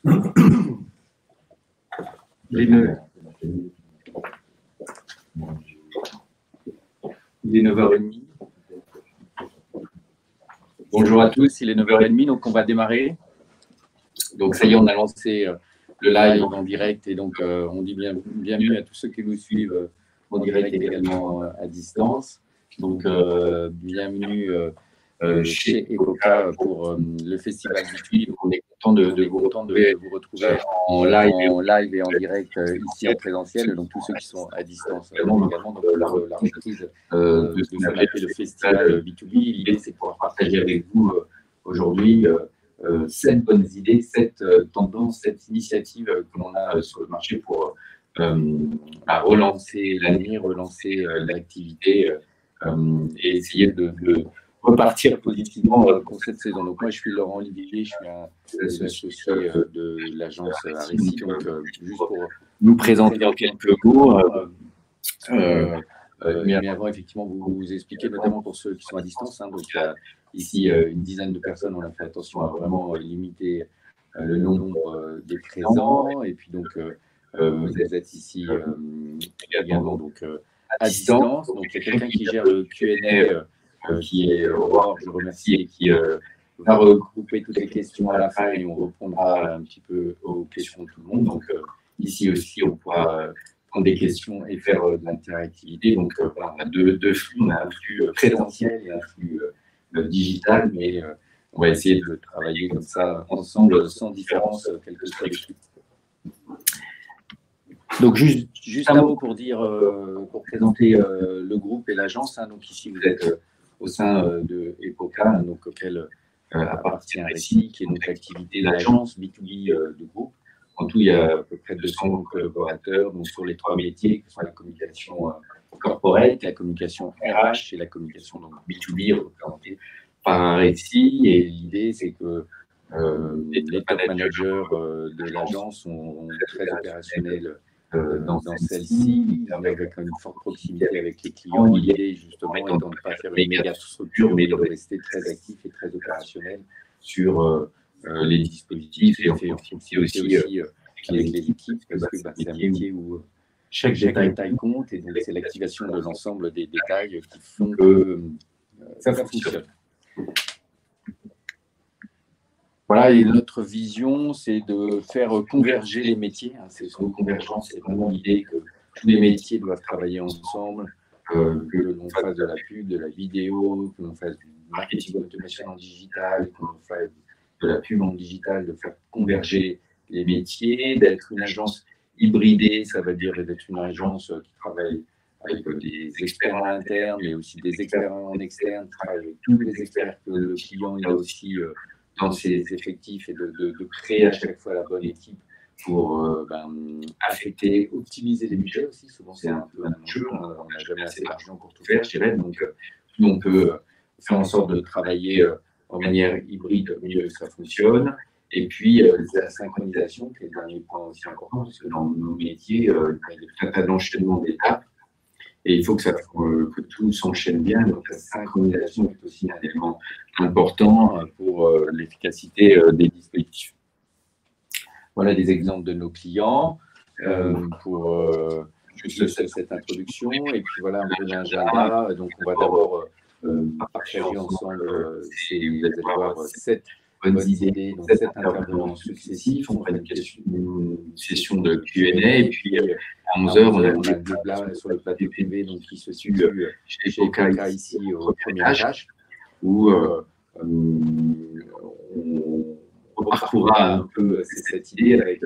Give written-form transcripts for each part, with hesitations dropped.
Il est 9h30. Bonjour à tous, il est 9h30, donc on va démarrer. Donc ça y est, on a lancé le live en direct et donc on dit bienvenue à tous ceux qui nous suivent en direct et également à distance. Donc bienvenue chez ECOCA pour le festival du Tuy. On est content de vous retrouver en live et en direct ici en présentiel. Donc tous ceux qui sont à distance également. Donc la reprise de ce qu'on appelle le festival B2B. L'idée c'est de pouvoir partager avec vous aujourd'hui 7 bonnes idées, 7 tendances, 7 initiatives que l'on a sur le marché pour relancer l'avenir, relancer l'activité et essayer de repartir positivement pour cette saison. Donc moi, je suis Laurent Olivier, je suis un associé de l'agence Aréci. Donc juste pour nous présenter en quelques mots, mais avant, effectivement, vous expliquer, notamment pour ceux qui sont à distance. Donc il y a ici une dizaine de personnes, on a fait attention à vraiment limiter le nombre des présents. Et puis donc, vous êtes ici également donc, à distance. Donc il y a quelqu'un qui gère le Q&A, qui est Aurore, je remercie, et qui va regrouper toutes les questions à la fin et on répondra un petit peu aux questions de tout le monde. Donc ici aussi, on pourra prendre des questions et faire de l'interactivité. Donc voilà, on a deux flux, on a un flux présentiel et un flux digital, mais on va essayer de travailler comme ça ensemble, sans différence, quel que soit le flux. Donc juste un mot pour dire, pour présenter le groupe et l'agence. Donc ici, vous êtes au sein de ECOCA, donc auquel appartient Aréci, qui est donc l'activité de l'agence B2B du groupe. En tout, il y a à peu près 200 collaborateurs donc sur les 3 métiers, qui sont la communication corporate, la communication RH et la communication donc, B2B représentée par Aréci. Et l'idée, c'est que les top managers de l'agence sont très opérationnels dans celle-ci, avec une forte proximité avec les clients. L'idée, justement, étant de ne pas faire une méga structure, mais de rester très actif et très opérationnel sur les dispositifs et aussi avec les équipes, parce que c'est un métier où chaque détail compte, et donc c'est l'activation de l'ensemble des détails qui font que ça fonctionne. Voilà, et notre vision, c'est de faire converger les métiers. C'est son convergence, c'est vraiment l'idée que tous les métiers doivent travailler ensemble, que l'on fasse de la pub, de la vidéo, que l'on fasse du marketing d'automation en digital, que l'on fasse de la pub en digital, de faire converger les métiers, d'être une agence hybridée, ça veut dire d'être une agence qui travaille avec des experts en interne, mais aussi des experts en externe, qui travaille avec tous les experts que le client il a aussi dans ses effectifs, et de créer à chaque fois la bonne équipe pour affecter, optimiser les budgets aussi. Souvent, c'est un peu un enjeu, on n'a jamais assez d'argent pour tout faire, je dirais. Donc, plus on peut faire en sorte de travailler en manière hybride, mieux ça fonctionne. Et puis, la synchronisation, qui est le dernier point aussi important, parce que dans nos métiers, il y a tout un tas d'enchaînements d'étapes. Et il faut que tout s'enchaîne bien. Donc, la synchronisation est aussi un élément important pour l'efficacité des dispositifs. Voilà des exemples de nos clients pour juste cette introduction. Et puis voilà un peu l'agenda. Donc, on va d'abord partager ensemble, vous allez voir, 7 bonnes idées, donc 7 intervenants successifs. On fera une session de Q&A, et puis à 11h, on a le débat sur le plateau privé donc, qui se situe chez ECOCA ici au premier étage, où on parcourra un peu cette idée avec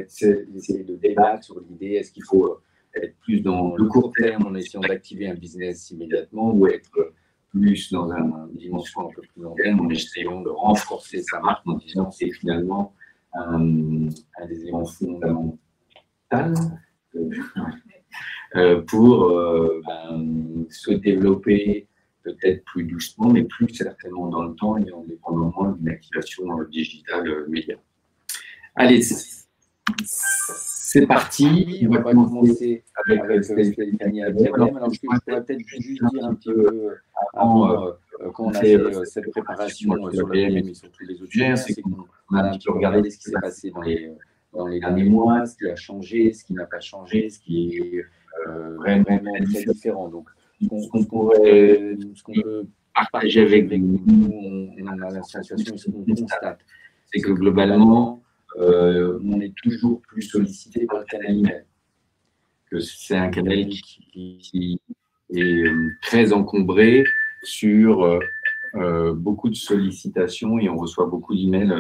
essayer de débattre sur l'idée, est-ce qu'il faut être plus dans le court terme en essayant d'activer un business immédiatement, ou être plus dans une dimension un peu plus long terme en essayant de renforcer sa marque en disant que c'est finalement un des éléments fondamentaux pour se développer peut-être plus doucement, mais plus certainement dans le temps, et en dépendant moins d'une activation digitale média. Allez, c'est parti. On va commencer avec Stéphanie Abdiablem. Alors, je pourrais peut-être juste dire un petit peu avant, quand on a fait cette préparation sur le BM et sur tous les autres sujets, c'est qu'on on a un petit peu regardé ce qui s'est passé dans les derniers mois, ce qui a changé, ce qui n'a pas changé, ce qui est vraiment très différent. Donc, ce qu'on peut partager avec nous, on a la sensation, ce qu'on constate, c'est que globalement, on est toujours plus sollicité par le canal email. Que c'est un canal qui est très encombré sur beaucoup de sollicitations et on reçoit beaucoup d'emails.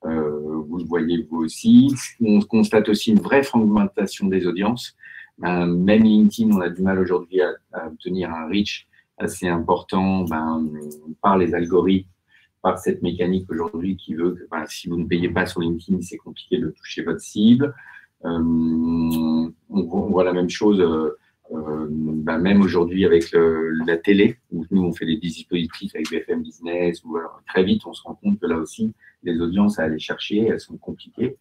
Vous le voyez vous aussi. On constate aussi une vraie fragmentation des audiences. Même LinkedIn, on a du mal aujourd'hui à obtenir un reach assez important par les algorithmes, par cette mécanique aujourd'hui qui veut que si vous ne payez pas sur LinkedIn, c'est compliqué de toucher votre cible. On voit la même chose même aujourd'hui avec la télé, où nous on fait des dispositifs avec BFM Business, où très vite on se rend compte que là aussi les audiences à aller chercher, elles sont compliquées.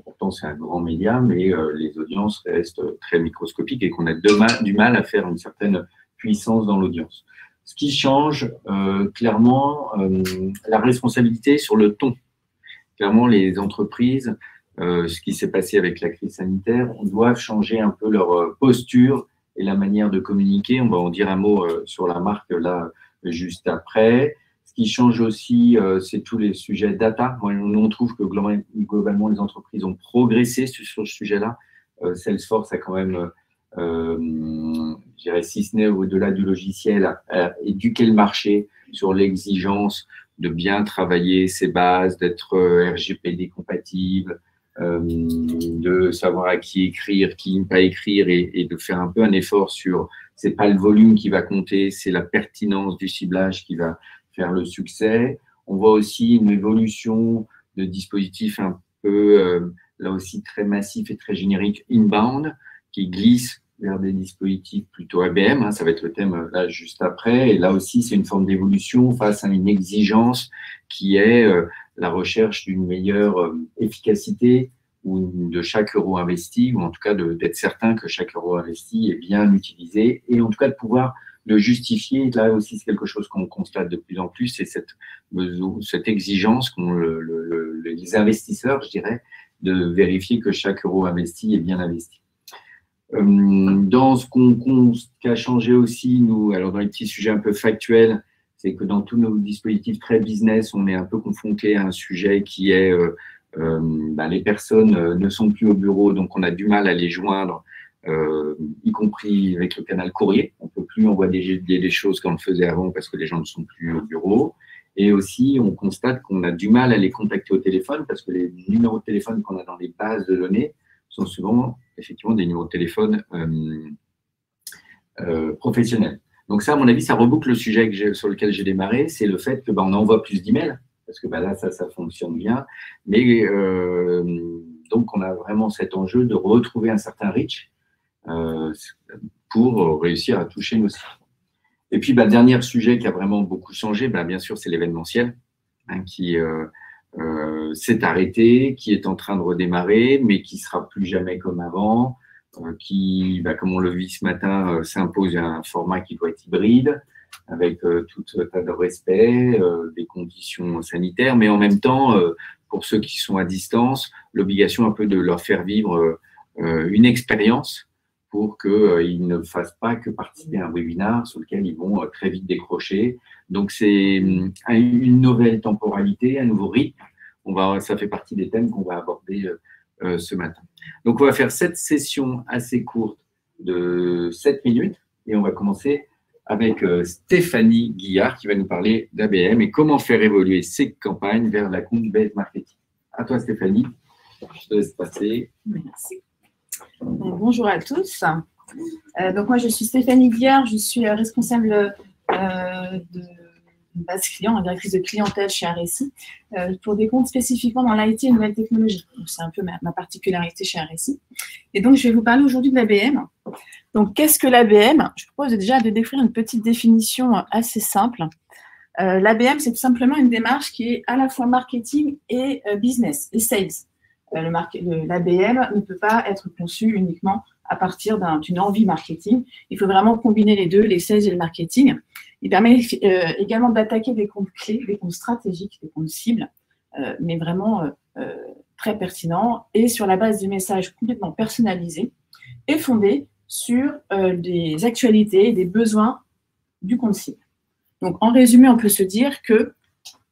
Pourtant c'est un grand média, mais les audiences restent très microscopiques et qu'on a du mal à faire une certaine puissance dans l'audience. Ce qui change clairement, la responsabilité sur le ton. Clairement, les entreprises, ce qui s'est passé avec la crise sanitaire, doivent changer un peu leur posture et la manière de communiquer. On va en dire un mot sur la marque là juste après. Ce qui change aussi, c'est tous les sujets data. Nous, on trouve que globalement, les entreprises ont progressé sur ce sujet-là. Salesforce a quand même, je dirais, si ce n'est au-delà du logiciel, éduqué le marché sur l'exigence de bien travailler ses bases, d'être RGPD compatible, de savoir à qui écrire, qui ne pas écrire et de faire un peu un effort sur, c'est pas le volume qui va compter, c'est la pertinence du ciblage qui va faire le succès. On voit aussi une évolution de dispositifs un peu, là aussi très massif et très générique, inbound, qui glisse vers des dispositifs plutôt ABM, ça va être le thème là juste après, et là aussi c'est une forme d'évolution face à une exigence qui est la recherche d'une meilleure efficacité ou de chaque euro investi, ou en tout cas d'être certain que chaque euro investi est bien utilisé, et en tout cas de pouvoir le justifier. Là aussi c'est quelque chose qu'on constate de plus en plus, c'est cette exigence qu'ont les investisseurs, je dirais, de vérifier que chaque euro investi est bien investi. Dans ce qui a changé aussi, nous, alors dans les petits sujets un peu factuels, c'est que dans tous nos dispositifs très business, on est un peu confronté à un sujet qui est les personnes ne sont plus au bureau, donc on a du mal à les joindre, y compris avec le canal courrier. On ne peut plus envoyer des choses comme on le faisait avant parce que les gens ne sont plus au bureau. Et aussi, on constate qu'on a du mal à les contacter au téléphone parce que les numéros de téléphone qu'on a dans les bases de données sont souvent effectivement des numéros de téléphone professionnels. Donc ça, à mon avis, ça reboucle le sujet sur lequel j'ai démarré, c'est le fait que on envoie plus d'emails, parce que là, ça fonctionne bien, mais donc on a vraiment cet enjeu de retrouver un certain reach pour réussir à toucher nos cibles. Et puis, dernier sujet qui a vraiment beaucoup changé, bien sûr, c'est l'événementiel, qui s'est arrêté, qui est en train de redémarrer, mais qui sera plus jamais comme avant, qui, comme on le vit ce matin, s'impose un format qui doit être hybride, avec tout un tas de respect, des conditions sanitaires, mais en même temps, pour ceux qui sont à distance, l'obligation un peu de leur faire vivre une expérience pour qu'ils ne fassent pas que participer à un webinar sur lequel ils vont très vite décrocher. Donc, c'est une nouvelle temporalité, un nouveau rythme. Ça fait partie des thèmes qu'on va aborder ce matin. Donc, on va faire cette session assez courte de 7 minutes et on va commencer avec Stéphanie Guillard qui va nous parler d'ABM et comment faire évoluer ses campagnes vers la compte-based marketing. À toi, Stéphanie. Je te laisse passer. Merci. Bonjour à tous. Donc moi, je suis Stéphanie Guillard, je suis responsable de base client, directrice de clientèle chez RSI, pour des comptes spécifiquement dans l'IT et nouvelles technologies. C'est un peu ma particularité chez RSI. Et donc, je vais vous parler aujourd'hui de l'ABM. Donc, qu'est-ce que l'ABM? Je propose déjà de décrire une petite définition assez simple. L'ABM, c'est tout simplement une démarche qui est à la fois marketing et business, et sales. L'ABM ne peut pas être conçu uniquement à partir d'une envie marketing. Il faut vraiment combiner les deux, les sales et le marketing. Il permet également d'attaquer des comptes clés, des comptes stratégiques, des comptes cibles, mais vraiment très pertinent, et sur la base des messages complètement personnalisés et fondés sur des actualités et des besoins du compte cible. Donc, en résumé, on peut se dire que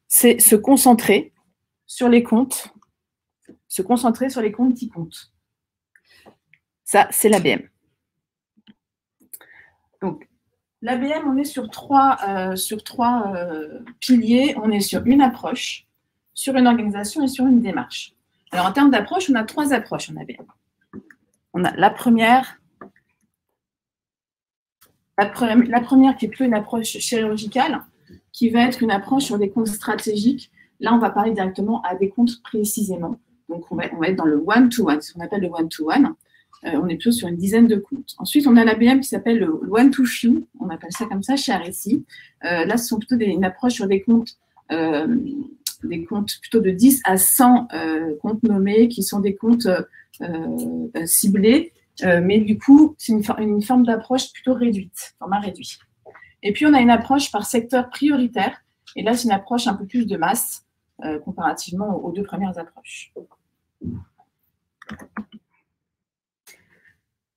c'est se concentrer sur les comptes qui comptent. Ça, c'est l'ABM. Donc, l'ABM, on est sur trois piliers. On est sur une approche, sur une organisation et sur une démarche. Alors, en termes d'approche, on a 3 approches en ABM. On a la première qui est plutôt une approche chirurgicale, qui va être une approche sur des comptes stratégiques. Là, on va parler directement à des comptes précisément. Donc, on va être dans le one-to-one, ce qu'on appelle le one-to-one. On est plutôt sur une dizaine de comptes. Ensuite, on a l'ABM qui s'appelle le one-to-few. On appelle ça comme ça chez RSI. Là, ce sont plutôt une approche sur des comptes plutôt de 10 à 100 comptes nommés, qui sont des comptes ciblés. Mais du coup, c'est une forme d'approche plutôt réduite, format réduit. Et puis, on a une approche par secteur prioritaire. Et là, c'est une approche un peu plus de masse comparativement aux 2 premières approches.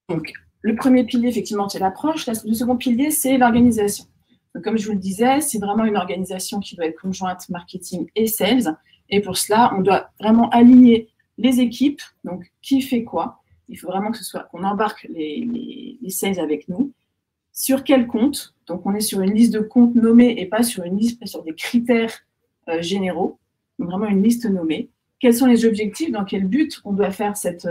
Donc, le premier pilier, effectivement, c'est l'approche. Le second pilier, c'est l'organisation. Donc, comme je vous le disais, c'est vraiment une organisation qui doit être conjointe marketing et sales. Et pour cela, on doit vraiment aligner les équipes. Donc, qui fait quoi? Il faut vraiment qu'on embarque les sales avec nous. Sur quel compte? Donc, on est sur une liste de comptes nommés et pas sur des critères généraux. Donc, vraiment une liste nommée. Quels sont les objectifs? Dans quel but on doit faire cette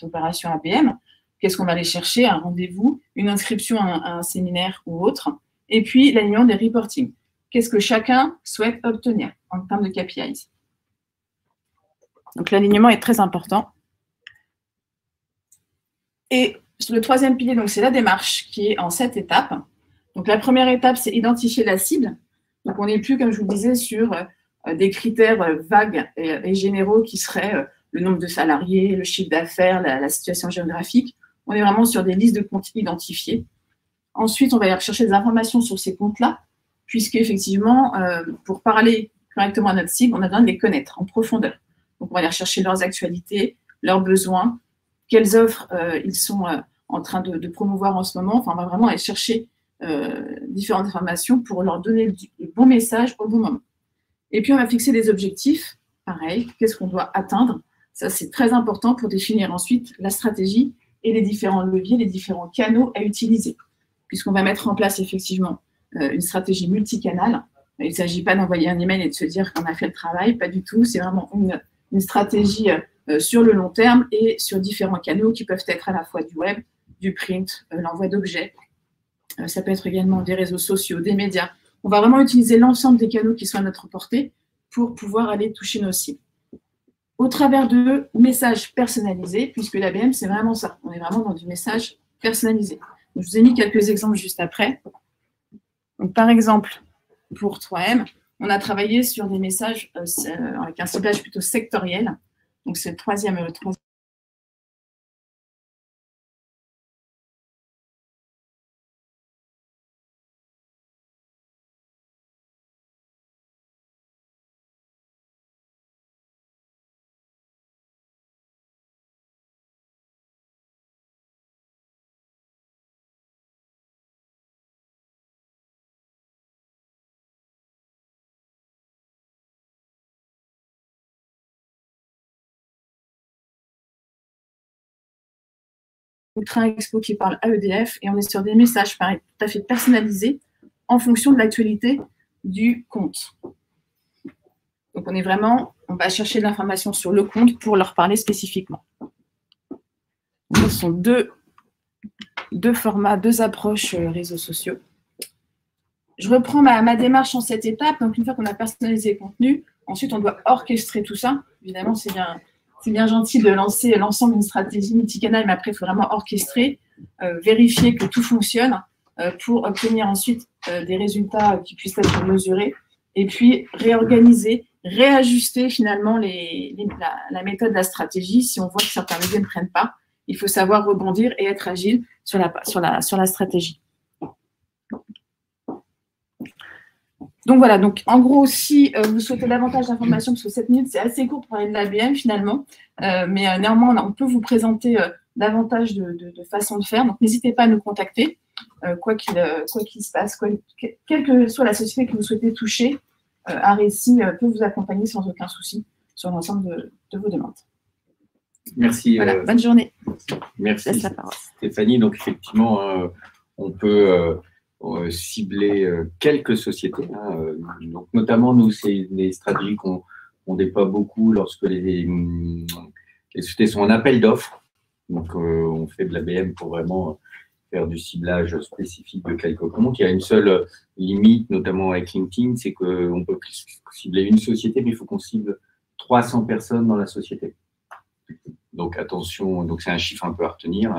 opération ABM? Qu'est-ce qu'on va aller chercher? Un rendez-vous, une inscription à un séminaire ou autre. Et puis, l'alignement des reporting. Qu'est-ce que chacun souhaite obtenir en termes de KPIs? Donc, l'alignement est très important. Et sur le troisième pilier, donc c'est la démarche qui est en 7 étapes. Donc, la première étape, c'est identifier la cible. Donc, on n'est plus, comme je vous le disais, sur des critères vagues et généraux qui seraient le nombre de salariés, le chiffre d'affaires, la situation géographique. On est vraiment sur des listes de comptes identifiés. Ensuite, on va aller rechercher des informations sur ces comptes-là, puisque effectivement, pour parler correctement à notre cible, on a besoin de les connaître en profondeur. Donc, on va aller rechercher leurs actualités, leurs besoins, quelles offres ils sont en train de promouvoir en ce moment. Enfin, on va vraiment aller chercher différentes informations pour leur donner le bon message au bon moment. Et puis, on va fixer des objectifs. Pareil, qu'est-ce qu'on doit atteindre? Ça, c'est très important pour définir ensuite la stratégie et les différents leviers, les différents canaux à utiliser. Puisqu'on va mettre en place effectivement une stratégie multicanale. Il ne s'agit pas d'envoyer un email et de se dire qu'on a fait le travail, pas du tout. C'est vraiment une stratégie sur le long terme et sur différents canaux qui peuvent être à la fois du web, du print, l'envoi d'objets. Ça peut être également des réseaux sociaux, des médias. On va vraiment utiliser l'ensemble des canaux qui sont à notre portée pour pouvoir aller toucher nos cibles. Au travers de messages personnalisés, puisque l'ABM, c'est vraiment ça. On est vraiment dans du message personnalisé. Donc, je vous ai mis quelques exemples juste après. Donc, par exemple, pour 3M, on a travaillé sur des messages avec un ciblage plutôt sectoriel. Donc, c'est le troisième. Ultra Expo qui parle à EDF et on est sur des messages pareil, tout à fait personnalisés en fonction de l'actualité du compte. Donc, on va chercher de l'information sur le compte pour leur parler spécifiquement. Donc, ce sont deux formats, 2 approches réseaux sociaux. Je reprends ma démarche en 7 étapes. Donc, une fois qu'on a personnalisé le contenu, ensuite, on doit orchestrer tout ça. Évidemment, c'est bien gentil de lancer l'ensemble d'une stratégie multicanale, mais après, il faut vraiment orchestrer, vérifier que tout fonctionne pour obtenir ensuite des résultats qui puissent être mesurés et puis réorganiser, réajuster finalement la méthode, la stratégie. Si on voit que certains leviers ne prennent pas, il faut savoir rebondir et être agile sur la stratégie. Donc voilà, donc en gros, si vous souhaitez davantage d'informations, parce que 7 minutes, c'est assez court pour parler de l'ABM finalement, mais néanmoins, on peut vous présenter davantage de façons de faire. Donc n'hésitez pas à nous contacter, quoi qu'il se passe, quelle que soit la société que vous souhaitez toucher, Areci peut vous accompagner sans aucun souci sur l'ensemble de vos demandes. Merci. Voilà, bonne journée. Merci Stéphanie. Donc effectivement, on peut cibler quelques sociétés. Donc, notamment, nous, c'est des stratégies qu'on déploie beaucoup lorsque les sociétés sont en appel d'offres. Donc, on fait de l'ABM pour vraiment faire du ciblage spécifique de quelques comptes. Il y a une seule limite, notamment avec LinkedIn, c'est qu'on peut cibler une société, mais il faut qu'on cible 300 personnes dans la société. Donc, attention, donc c'est un chiffre un peu à retenir,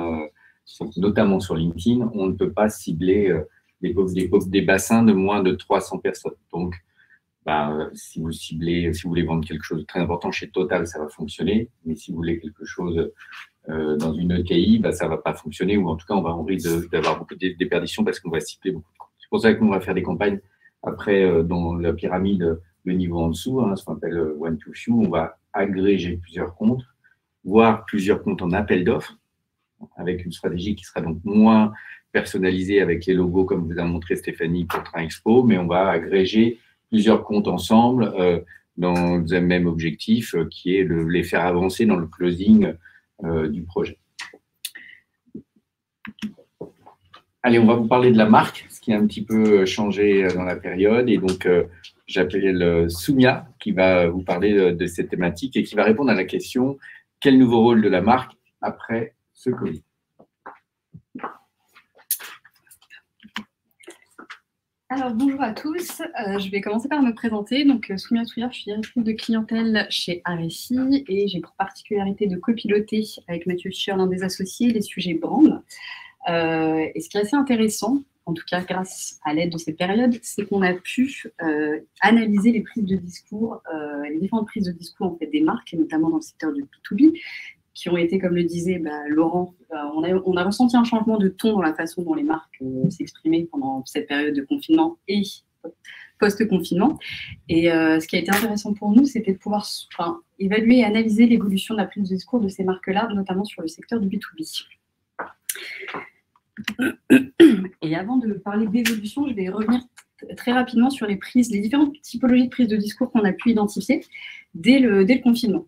notamment sur LinkedIn, on ne peut pas cibler des bassins de moins de 300 personnes. Donc, si vous voulez vendre quelque chose de très important chez Total, ça va fonctionner, mais si vous voulez quelque chose dans une ETI, ça ne va pas fonctionner, ou en tout cas, on risque d'avoir beaucoup de déperditions parce qu'on va cibler beaucoup de comptes. C'est pour ça qu'on va faire des campagnes après, dans la pyramide, le niveau en dessous, ce qu'on appelle one to few, on va agréger plusieurs comptes, voire plusieurs comptes en appel d'offres, avec une stratégie qui sera donc moins personnalisée avec les logos, comme vous a montré Stéphanie pour Train Expo, mais on va agréger plusieurs comptes ensemble dans un même objectif qui est de les faire avancer dans le closing du projet. Allez, on va vous parler de la marque, ce qui a un petit peu changé dans la période. Et donc, j'appelle Soumia qui va vous parler de cette thématique et qui va répondre à la question « Quel nouveau rôle de la marque après ce Covid ?» Alors, bonjour à tous. Je vais commencer par me présenter. Donc, Soumia Touillard, je suis directrice de clientèle chez Areci et j'ai pour particularité de copiloter avec Mathieu Fischer, l'un des associés, les sujets brand. Et ce qui est assez intéressant, en tout cas grâce à l'aide de cette période, c'est qu'on a pu analyser les prises de discours, les différentes prises de discours en fait, des marques, et notamment dans le secteur du B2B, qui ont été, comme le disait Laurent, on a ressenti un changement de ton dans la façon dont les marques s'exprimaient pendant cette période de confinement et post-confinement. Et ce qui a été intéressant pour nous, c'était de pouvoir évaluer et analyser l'évolution de la prise de discours de ces marques-là, notamment sur le secteur du B2B. Et avant de parler d'évolution, je vais revenir très rapidement sur les différentes typologies de prises de discours qu'on a pu identifier dès le confinement.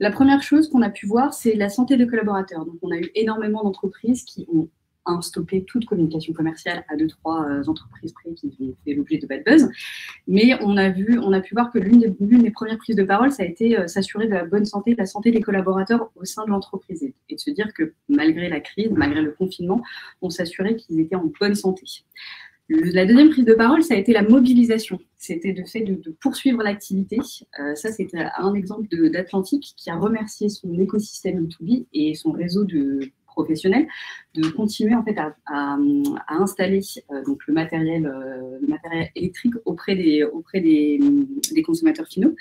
La première chose qu'on a pu voir, c'est la santé des collaborateurs. Donc, on a eu énormément d'entreprises qui ont stoppé toute communication commerciale à 2-3 entreprises près qui ont fait l'objet de bad buzz. Mais on a pu voir que l'une des premières prises de parole, ça a été s'assurer de la bonne santé, de la santé des collaborateurs au sein de l'entreprise et de se dire que malgré la crise, malgré le confinement, on s'assurait qu'ils étaient en bonne santé. La deuxième prise de parole, ça a été la mobilisation. C'était le fait de poursuivre l'activité. Ça, c'était un exemple d'Atlantique qui a remercié son écosystème B2B et son réseau de professionnels de continuer en fait à installer donc le matériel électrique auprès des consommateurs finaux.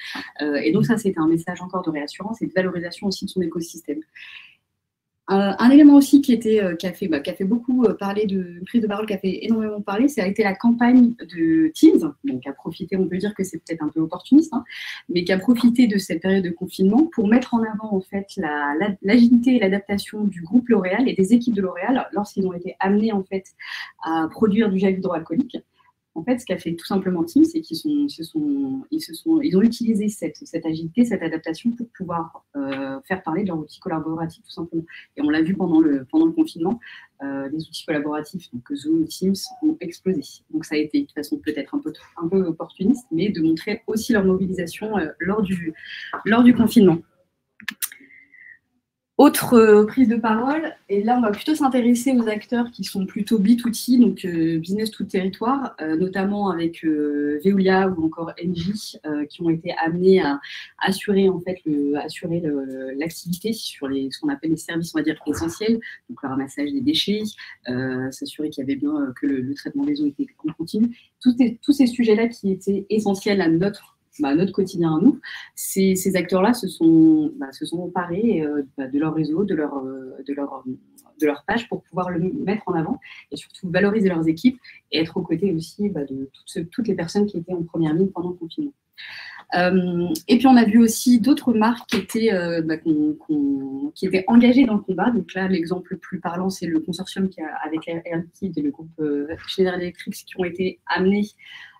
Et donc ça, c'était un message encore de réassurance et de valorisation aussi de son écosystème. Un élément aussi qui a fait beaucoup parler de prise de parole, qui a fait énormément parler, ça a été la campagne de Teams, donc qui a profité, on peut dire que c'est peut-être un peu opportuniste, mais qui a profité de cette période de confinement pour mettre en avant en fait l'agilité et l'adaptation du groupe L'Oréal et des équipes de L'Oréal lorsqu'ils ont été amenés en fait à produire du gel hydroalcoolique. En fait, ce qu'a fait tout simplement Teams, c'est qu'ils ont utilisé cette agilité, cette adaptation pour pouvoir faire parler de leur outil collaboratif tout simplement. Et on l'a vu pendant le confinement, les outils collaboratifs, donc Zoom, Teams, ont explosé. Donc ça a été de façon peut-être un peu opportuniste, mais de montrer aussi leur mobilisation lors du confinement. Autre prise de parole, et là on va plutôt s'intéresser aux acteurs qui sont plutôt B2C, donc business tout territoire, notamment avec Veolia ou encore Engie, qui ont été amenés à assurer en fait l'activité sur ce qu'on appelle les services, on va dire essentiels, donc le ramassage des déchets, s'assurer qu'il y avait bien que le traitement des eaux était continu. Tous ces sujets-là qui étaient essentiels à notre quotidien à nous, ces acteurs-là se sont emparés de leur réseau, de leur leur page pour pouvoir le mettre en avant et surtout valoriser leurs équipes et être aux côtés aussi de toutes les personnes qui étaient en première ligne pendant le confinement. Et puis, on a vu aussi d'autres marques qui étaient engagées dans le combat. Donc là, l'exemple le plus parlant, c'est le consortium avec Air Liquide et le groupe Schneider Electric qui ont été amenés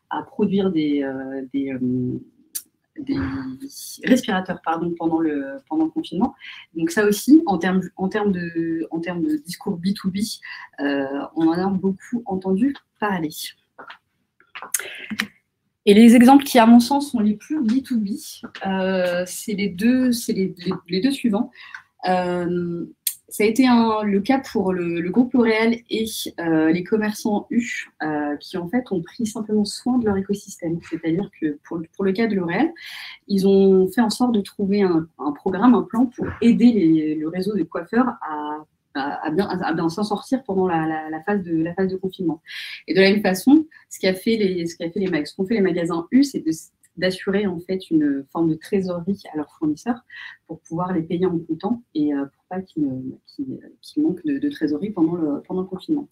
à produire des respirateurs pendant le confinement. Donc ça aussi, en termes de discours B2B, on en a beaucoup entendu parler. Et les exemples qui, à mon sens, sont les plus B2B, c'est les deux suivants. Ça a été le cas pour le groupe L'Oréal et les commerçants U qui, en fait, ont pris simplement soin de leur écosystème. C'est-à-dire que pour le cas de L'Oréal, ils ont fait en sorte de trouver un programme, un plan pour aider le réseau de coiffeurs à bien s'en sortir pendant la phase de confinement. Et de la même façon, ce qu'ont fait les magasins U, c'est d'assurer en fait une forme de trésorerie à leurs fournisseurs pour pouvoir les payer en comptant et pour pas qu'ils manquent de trésorerie pendant le confinement.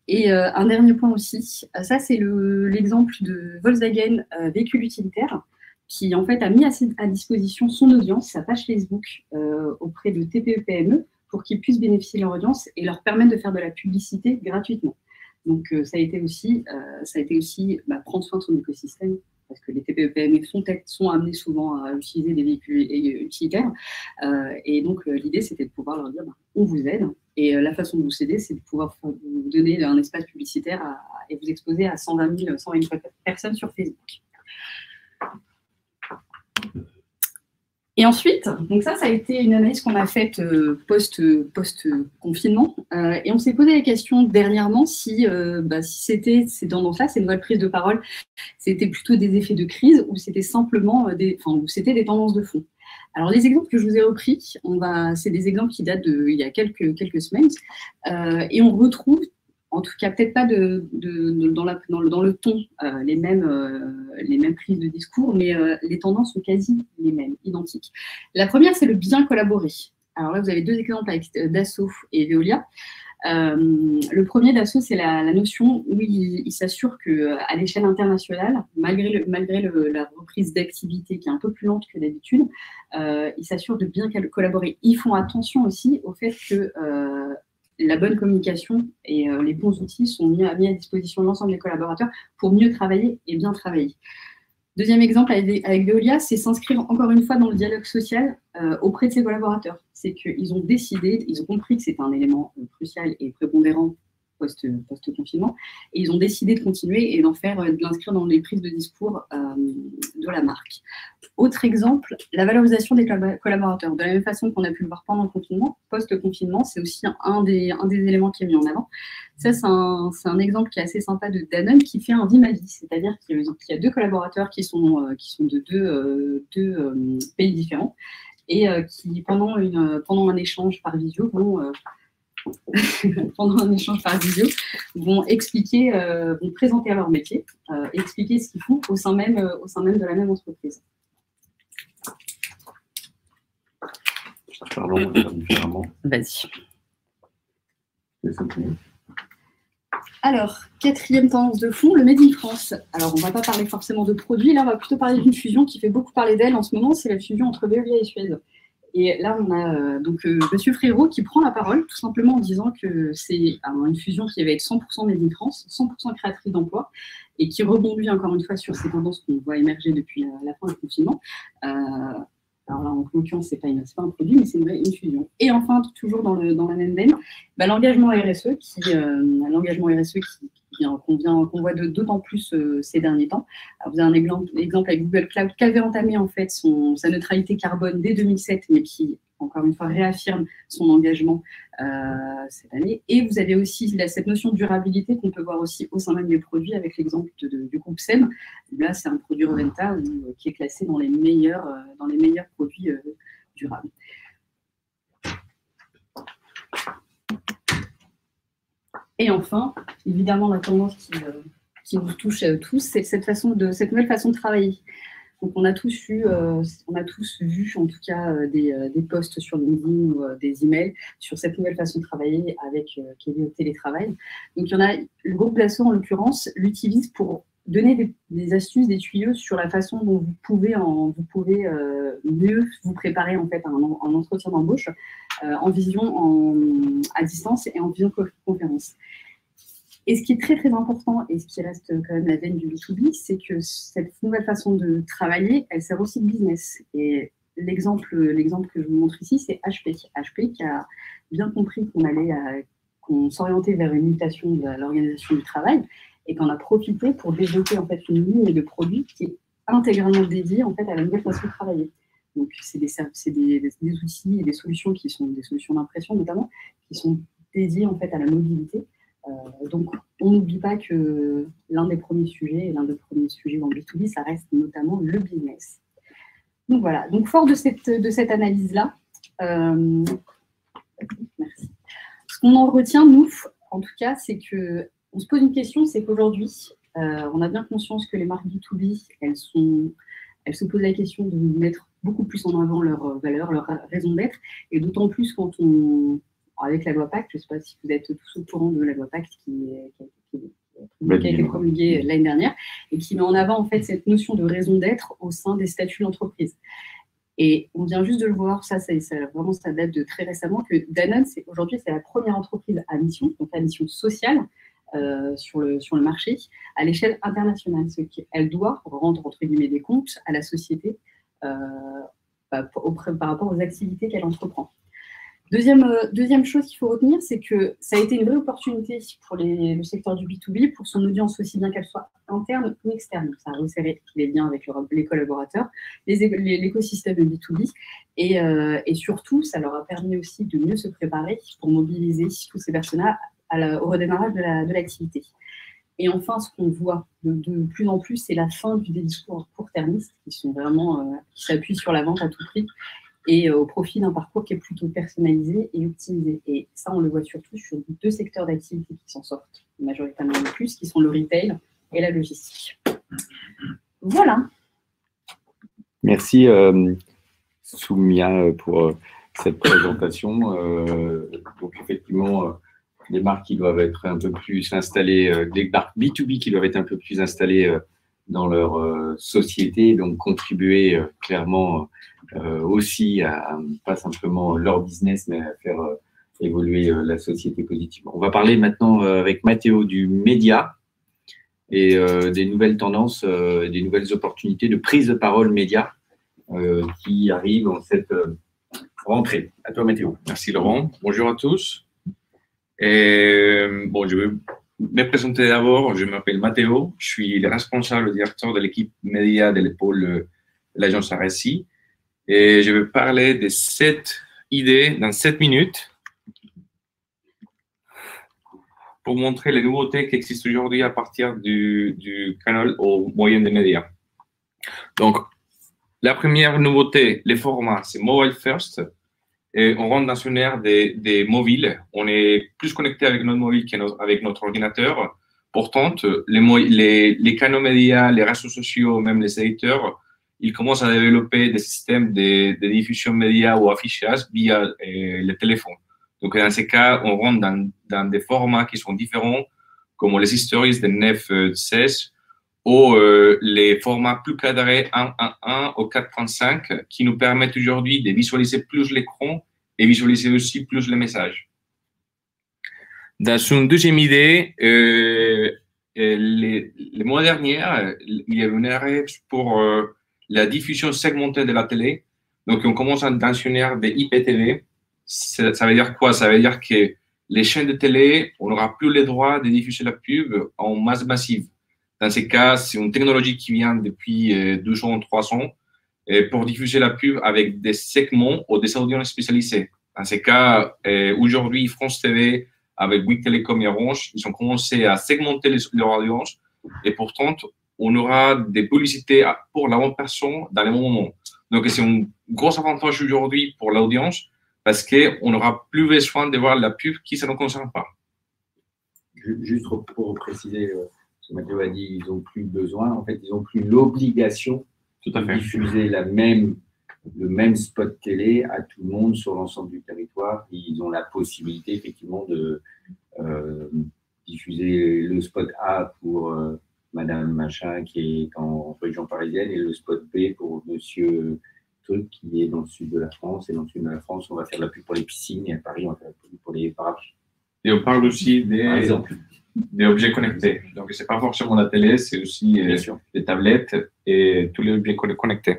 Et un dernier point aussi, ça c'est l'exemple de Volkswagen véhicule utilitaire qui en fait a mis à disposition son audience, sa page Facebook auprès de TPE-PME pour qu'ils puissent bénéficier de leur audience et leur permettre de faire de la publicité gratuitement. Donc, ça a été aussi prendre soin de son écosystème, parce que les TPE-PME sont amenés souvent à utiliser des véhicules utilitaires. Et donc, l'idée, c'était de pouvoir leur dire, on vous aide. Et la façon de vous aider, c'est de pouvoir vous donner un espace publicitaire et vous exposer à 120 000 personnes sur Facebook. Et ensuite, donc ça a été une analyse qu'on a faite post-confinement. Et on s'est posé la question dernièrement si c'était ces tendances-là, ces nouvelles prises de parole, c'était plutôt des effets de crise ou c'était simplement c'était des tendances de fond. Alors, les exemples que je vous ai repris, c'est des exemples qui datent d'il y a quelques semaines. Et on retrouve, en tout cas, peut-être pas dans le ton, les mêmes prises de discours, mais les tendances sont quasi les mêmes, identiques. La première, c'est le bien collaborer. Alors là, vous avez deux exemples avec Dassault et Veolia. Le premier, Dassault, c'est la notion où il s'assure qu'à l'échelle internationale, malgré la reprise d'activité qui est un peu plus lente que d'habitude, il s'assure de bien collaborer. Ils font attention aussi au fait que la bonne communication et les bons outils sont mis à disposition de l'ensemble des collaborateurs pour mieux travailler et bien travailler. Deuxième exemple avec Veolia, c'est s'inscrire encore une fois dans le dialogue social auprès de ses collaborateurs. C'est qu'ils ont décidé, ils ont compris que c'était un élément crucial et prépondérant post-confinement, et ils ont décidé de continuer et de l'inscrire dans les prises de discours de la marque. Autre exemple, la valorisation des collaborateurs. De la même façon qu'on a pu le voir pendant le confinement, post-confinement, c'est aussi un des éléments qui est mis en avant. Ça, c'est un exemple qui est assez sympa de Danone qui fait un vie ma vie, c'est-à-dire qu'il y a deux collaborateurs qui sont de deux pays différents et qui, pendant un échange par visio, vont vont présenter leur métier, expliquer ce qu'ils font au sein même de la même entreprise. Parlons différemment. Vas-y. Alors, quatrième tendance de fond, le Made in France. Alors, on ne va pas parler forcément de produits, là, on va plutôt parler d'une fusion qui fait beaucoup parler d'elle en ce moment, c'est la fusion entre Veolia et Suez. Et là, on a M. Frérot qui prend la parole, tout simplement en disant que c'est une fusion qui va être 100% Made in France, 100% créatrice d'emplois, et qui rebondit encore une fois sur ces tendances qu'on voit émerger depuis la fin du confinement. Alors là, en l'occurrence, ce n'est pas un produit, mais c'est une fusion. Et enfin, toujours dans la même veine, l'engagement RSE, qu'on voit d'autant plus ces derniers temps. Alors, vous avez un exemple avec Google Cloud qui avait entamé en fait sa neutralité carbone dès 2007, mais qui, encore une fois, réaffirme son engagement cette année. Et vous avez aussi cette notion de durabilité qu'on peut voir aussi au sein même des produits avec l'exemple du groupe SEM. Là, c'est un produit Reventa qui est classé dans les meilleurs produits durables. Et enfin, évidemment, la tendance qui nous touche tous, c'est cette nouvelle façon de travailler. Donc, on a tous vu, en tout cas, des posts sur LinkedIn ou des emails sur cette nouvelle façon de travailler qui est liée au télétravail. Donc, il y en a, le groupe Lasso, en l'occurrence, l'utilise pour donner des astuces, des tuyaux sur la façon dont vous pouvez mieux vous préparer en fait à un entretien d'embauche à distance et en visioconférence. Et ce qui est très, très important, et ce qui reste quand même la veine du B2B, c'est que cette nouvelle façon de travailler, elle sert aussi de business. Et l'exemple que je vous montre ici, c'est HP. HP qui a bien compris qu'on s'orientait vers une mutation de l'organisation du travail et qu'on a profité pour développer en fait une ligne de produits qui est intégralement dédiée en fait à la nouvelle façon de travailler. Donc, c'est des outils et des solutions qui sont des solutions d'impression notamment, qui sont dédiées en fait à la mobilité. Donc, on n'oublie pas que l'un des premiers sujets dans le B2B, ça reste notamment le business. Donc voilà, donc fort de cette analyse-là, merci. Ce qu'on en retient, nous, en tout cas, c'est qu'on se pose une question, c'est qu'aujourd'hui, on a bien conscience que les marques B2B, elles se posent la question de mettre beaucoup plus en avant leurs valeurs, leur raison d'être, et d'autant plus avec la loi Pacte, je ne sais pas si vous êtes tous au courant de la loi Pacte qui a été promulguée l'année dernière et qui met en avant en fait cette notion de raison d'être au sein des statuts d'entreprise. Et on vient juste de le voir, ça date de très récemment, que Danone, aujourd'hui, c'est la première entreprise à mission, donc à mission sociale sur le marché, à l'échelle internationale. Elle doit rendre, entre guillemets, des comptes à la société par rapport aux activités qu'elle entreprend. Deuxième chose qu'il faut retenir, c'est que ça a été une vraie opportunité pour le secteur du B2B, pour son audience aussi bien qu'elle soit interne ou externe. Ça a resserré les liens avec les collaborateurs, l'écosystème de B2B, et surtout, ça leur a permis aussi de mieux se préparer pour mobiliser tous ces personnes-là au redémarrage de l'activité. Et enfin, ce qu'on voit de plus en plus, c'est la fin des discours court-termistes qui s'appuient sur la vente à tout prix, et au profit d'un parcours qui est plutôt personnalisé et optimisé. Et ça, on le voit surtout sur deux secteurs d'activité qui s'en sortent majoritairement le plus, qui sont le retail et la logistique. Voilà. Merci Soumia pour cette présentation. Donc effectivement, les marques qui doivent être un peu plus installées, les marques B2B qui doivent être un peu plus installées dans leur société, donc contribuer clairement aussi à pas simplement leur business, mais à faire évoluer la société positivement. On va parler maintenant avec Mathéo du média et des nouvelles tendances, des nouvelles opportunités de prise de parole média qui arrivent en cette rentrée. À toi, Mathéo. Merci, Laurent. Bonjour à tous. Je vais me présenter d'abord. Je m'appelle Mathéo. Je suis le responsable directeur de l'équipe média de l'épaule de l'agence RSI. Et je vais parler de 7 idées dans 7 minutes pour montrer les nouveautés qui existent aujourd'hui à partir du canal aux moyens des médias. Donc, la première nouveauté, les formats, c'est mobile first. Et on rentre dans une ère des mobiles. On est plus connecté avec notre mobile qu'avec notre ordinateur. Pourtant, les canaux médias, les réseaux sociaux, même les éditeurs, ils commencent à développer des systèmes de diffusion média ou affichage via le téléphone. Donc, dans ces cas, on rentre dans des formats qui sont différents, comme les stories de 9:16 ou les formats plus cadrés 1:1 ou 4:5 qui nous permettent aujourd'hui de visualiser plus l'écran et visualiser aussi plus les messages. Dans une deuxième idée, les mois derniers, il y avait une arrêt pour la diffusion segmentée de la télé. Donc, on commence dans une ère de IPTV. Ça veut dire quoi? Ça veut dire que les chaînes de télé, on n'aura plus le droit de diffuser la pub en masse massive. Dans ces cas, c'est une technologie qui vient depuis 2 ans, 3 ans, pour diffuser la pub avec des segments ou des audiences spécialisées. Dans ces cas, aujourd'hui, France TV, avec Bouygues Télécom et Orange, ils ont commencé à segmenter leur audience et pourtant, on aura des publicités pour la bonne personne dans les bons moments. Donc, c'est un gros avantage aujourd'hui pour l'audience parce qu'on n'aura plus besoin de voir la pub qui ne nous concerne pas. Juste pour préciser, ce que Mathéo a dit, ils n'ont plus besoin, en fait, ils n'ont plus l'obligation Tout à fait. diffuser le même spot télé à tout le monde sur l'ensemble du territoire. Ils ont la possibilité effectivement de diffuser le spot A pour Madame Machin qui est en région parisienne et le spot B pour Monsieur Truc qui est dans le sud de la France. Et dans le sud de la France, on va faire de la pub pour les piscines et à Paris, on va faire de la pub pour les parapluies. Et on parle aussi Par exemple. des objets connectés. Donc, ce n'est pas forcément la télé, c'est aussi les tablettes et tous les objets connectés.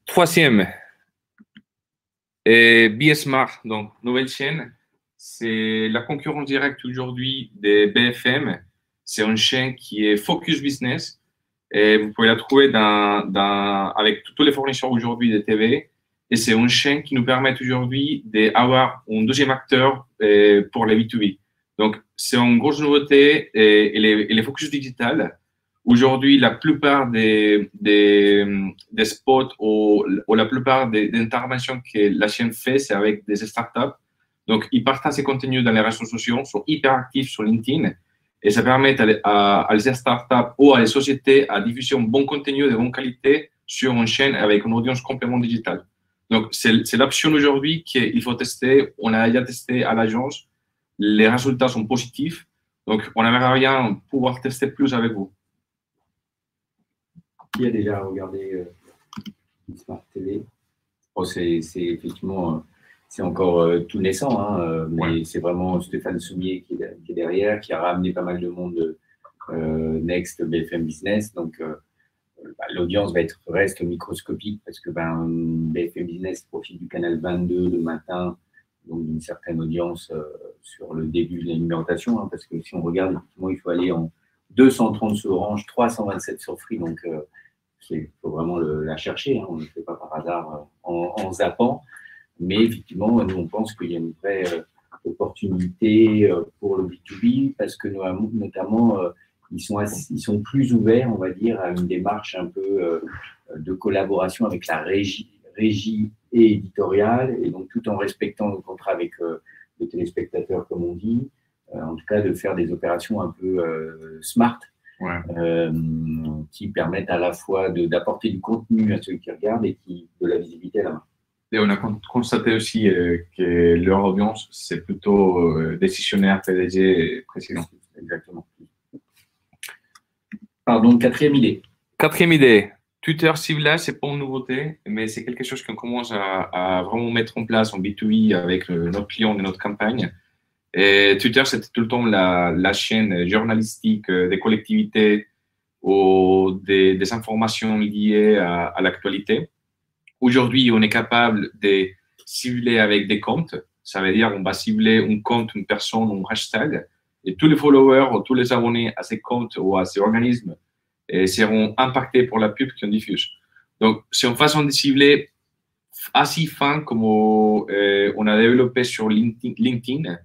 Troisième, BSmart, donc nouvelle chaîne. C'est la concurrence directe aujourd'hui des BFM. C'est une chaîne qui est focus business. Et vous pouvez la trouver avec tous les fournisseurs aujourd'hui de TV. Et c'est une chaîne qui nous permet aujourd'hui d'avoir un deuxième acteur pour les B2B. Donc, c'est une grosse nouveauté et les focus digital. Aujourd'hui, la plupart des spots ou la plupart des interventions que la chaîne fait, c'est avec des startups. Donc, ils partagent ces contenus dans les réseaux sociaux, sont hyper actifs sur LinkedIn et ça permet à les startups ou à les sociétés à diffuser un bon contenu de bonne qualité sur une chaîne avec une audience complètement digitale. Donc, c'est l'option aujourd'hui qu'il faut tester. On a déjà testé à l'agence. Les résultats sont positifs. Donc, on aimerait bien pouvoir tester plus avec vous. Qui a déjà regardé Smart TV? Oh, c'est effectivement, c'est encore tout naissant, hein, mais ouais. C'est vraiment Stéphane Soumier qui est derrière, qui a ramené pas mal de monde Next, BFM Business. Donc, l'audience reste microscopique parce que BFM Business profite du canal 22 le matin, donc d'une certaine audience sur le début de la numérotation, hein, parce que si on regarde, effectivement, il faut aller en 230 sur Orange, 327 sur Free, donc il faut vraiment la chercher, hein, on ne le fait pas par hasard en zappant, mais effectivement, nous on pense qu'il y a une vraie opportunité pour le B2B parce que notamment ils sont plus ouverts, on va dire, à une démarche un peu de collaboration avec la régie et éditoriale, et donc tout en respectant le contrat avec le téléspectateur, comme on dit, en tout cas de faire des opérations un peu smart, ouais. Qui permettent à la fois d'apporter du contenu à ceux qui regardent et de la visibilité à la main. Et on a constaté aussi que leur audience, c'est plutôt décisionnaire, PDG, président. Exactement. Pardon, quatrième idée. Quatrième idée. Twitter ciblage, ce n'est pas une nouveauté, mais c'est quelque chose qu'on commence à vraiment mettre en place en B2B avec notre client et notre campagne. Et Twitter, c'était tout le temps la chaîne journalistique des collectivités ou des informations liées à l'actualité. Aujourd'hui, on est capable de cibler avec des comptes. Ça veut dire qu'on va cibler un compte, une personne, un hashtag. Et tous les followers ou tous les abonnés à ces comptes ou à ces organismes seront impactés pour la pub qu'on diffuse. Donc, c'est une façon de cibler assez fin comme on a développé sur LinkedIn,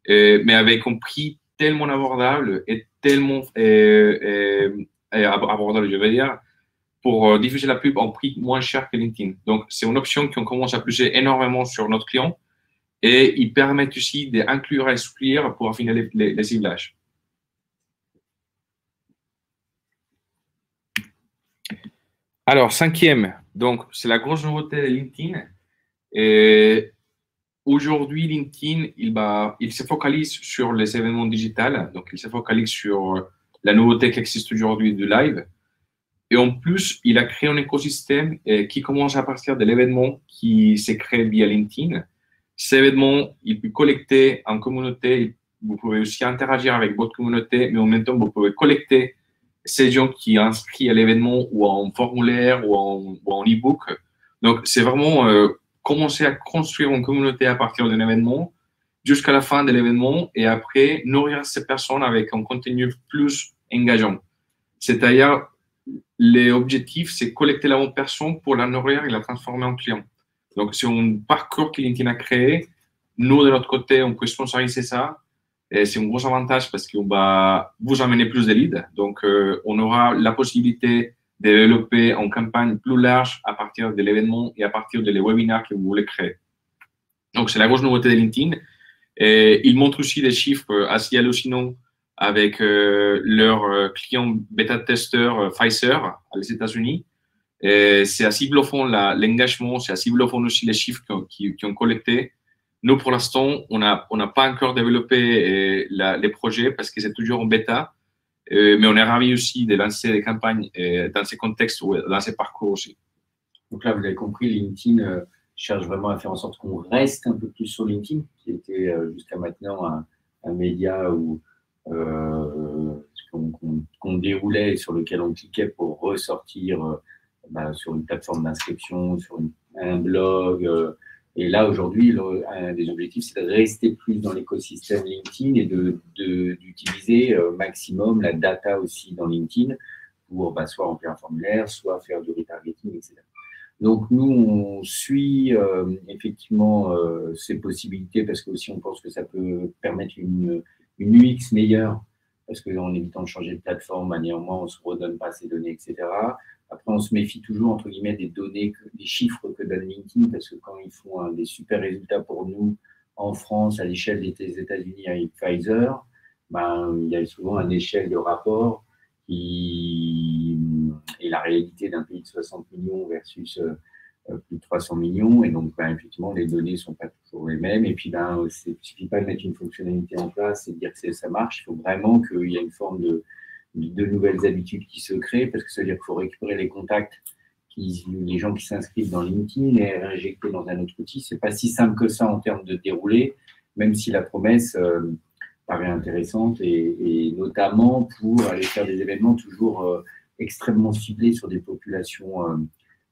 mais avec un prix tellement abordable et tellement abordable, je veux dire, pour diffuser la pub en prix moins cher que LinkedIn. Donc, c'est une option qu'on commence à pousser énormément sur notre client et ils permettent aussi d'inclure et exclure pour affiner les ciblages. Alors, cinquième, donc c'est la grosse nouveauté de LinkedIn. Et aujourd'hui, LinkedIn, il se focalise sur les événements digitaux, donc il se focalise sur la nouveauté qui existe aujourd'hui du live. Et en plus, il a créé un écosystème qui commence à partir de l'événement qui s'est créé via LinkedIn. Cet événement, il peut collecter en communauté. Vous pouvez aussi interagir avec votre communauté, mais en même temps, vous pouvez collecter ces gens qui sont inscrits à l'événement ou en formulaire ou en e-book. Donc, c'est vraiment commencer à construire une communauté à partir d'un événement jusqu'à la fin de l'événement et après nourrir ces personnes avec un contenu plus engageant. C'est-à-dire, l'objectif, c'est collecter la bonne personne pour la nourrir et la transformer en client. Donc, c'est un parcours que LinkedIn a créé. Nous, de notre côté, on peut sponsoriser ça. Et c'est un gros avantage parce qu'on va vous amener plus de leads. Donc, on aura la possibilité de développer une campagne plus large à partir de l'événement et à partir des webinaires que vous voulez créer. Donc, c'est la grosse nouveauté de LinkedIn. Et il montre aussi des chiffres assez hallucinants avec leur client bêta-testeur Pfizer aux États-Unis. C'est assez bluffant l'engagement, c'est assez bluffant aussi les chiffres qui ont collecté. Nous, pour l'instant, on n'a pas encore développé les projets parce que c'est toujours en bêta. Mais on est ravis aussi de lancer des campagnes dans ces contextes ou dans ces parcours aussi. Donc là, vous avez compris, LinkedIn cherche vraiment à faire en sorte qu'on reste un peu plus sur LinkedIn, qui était jusqu'à maintenant un média qu'on déroulait et sur lequel on cliquait pour ressortir sur une plateforme d'inscription, sur un blog. Et là, aujourd'hui, un des objectifs, c'est de rester plus dans l'écosystème LinkedIn et d'utiliser maximum la data aussi dans LinkedIn pour soit remplir un formulaire, soit faire du retargeting, etc. Donc, nous, on suit effectivement ces possibilités parce que aussi on pense que ça peut permettre une UX meilleure parce qu'en évitant de changer de plateforme, néanmoins, on ne se redonne pas ces données, etc. Après, on se méfie toujours, entre guillemets, des données, des chiffres que donne LinkedIn, parce que quand ils font des super résultats pour nous en France, à l'échelle des États-Unis avec Pfizer, il y a souvent une échelle de rapport qui est la réalité d'un pays de 60 millions versus plus de 300 millions. Et donc, effectivement, les données ne sont pas toujours les mêmes. Et puis, il ne suffit pas de mettre une fonctionnalité en place et de dire que ça marche. Il faut vraiment qu'il y ait une forme de nouvelles habitudes qui se créent, parce que ça veut dire qu'il faut récupérer les contacts, les gens qui s'inscrivent dans LinkedIn et réinjecter dans un autre outil. Ce n'est pas si simple que ça en termes de déroulé, même si la promesse paraît intéressante, et notamment pour aller faire des événements toujours extrêmement ciblés sur des populations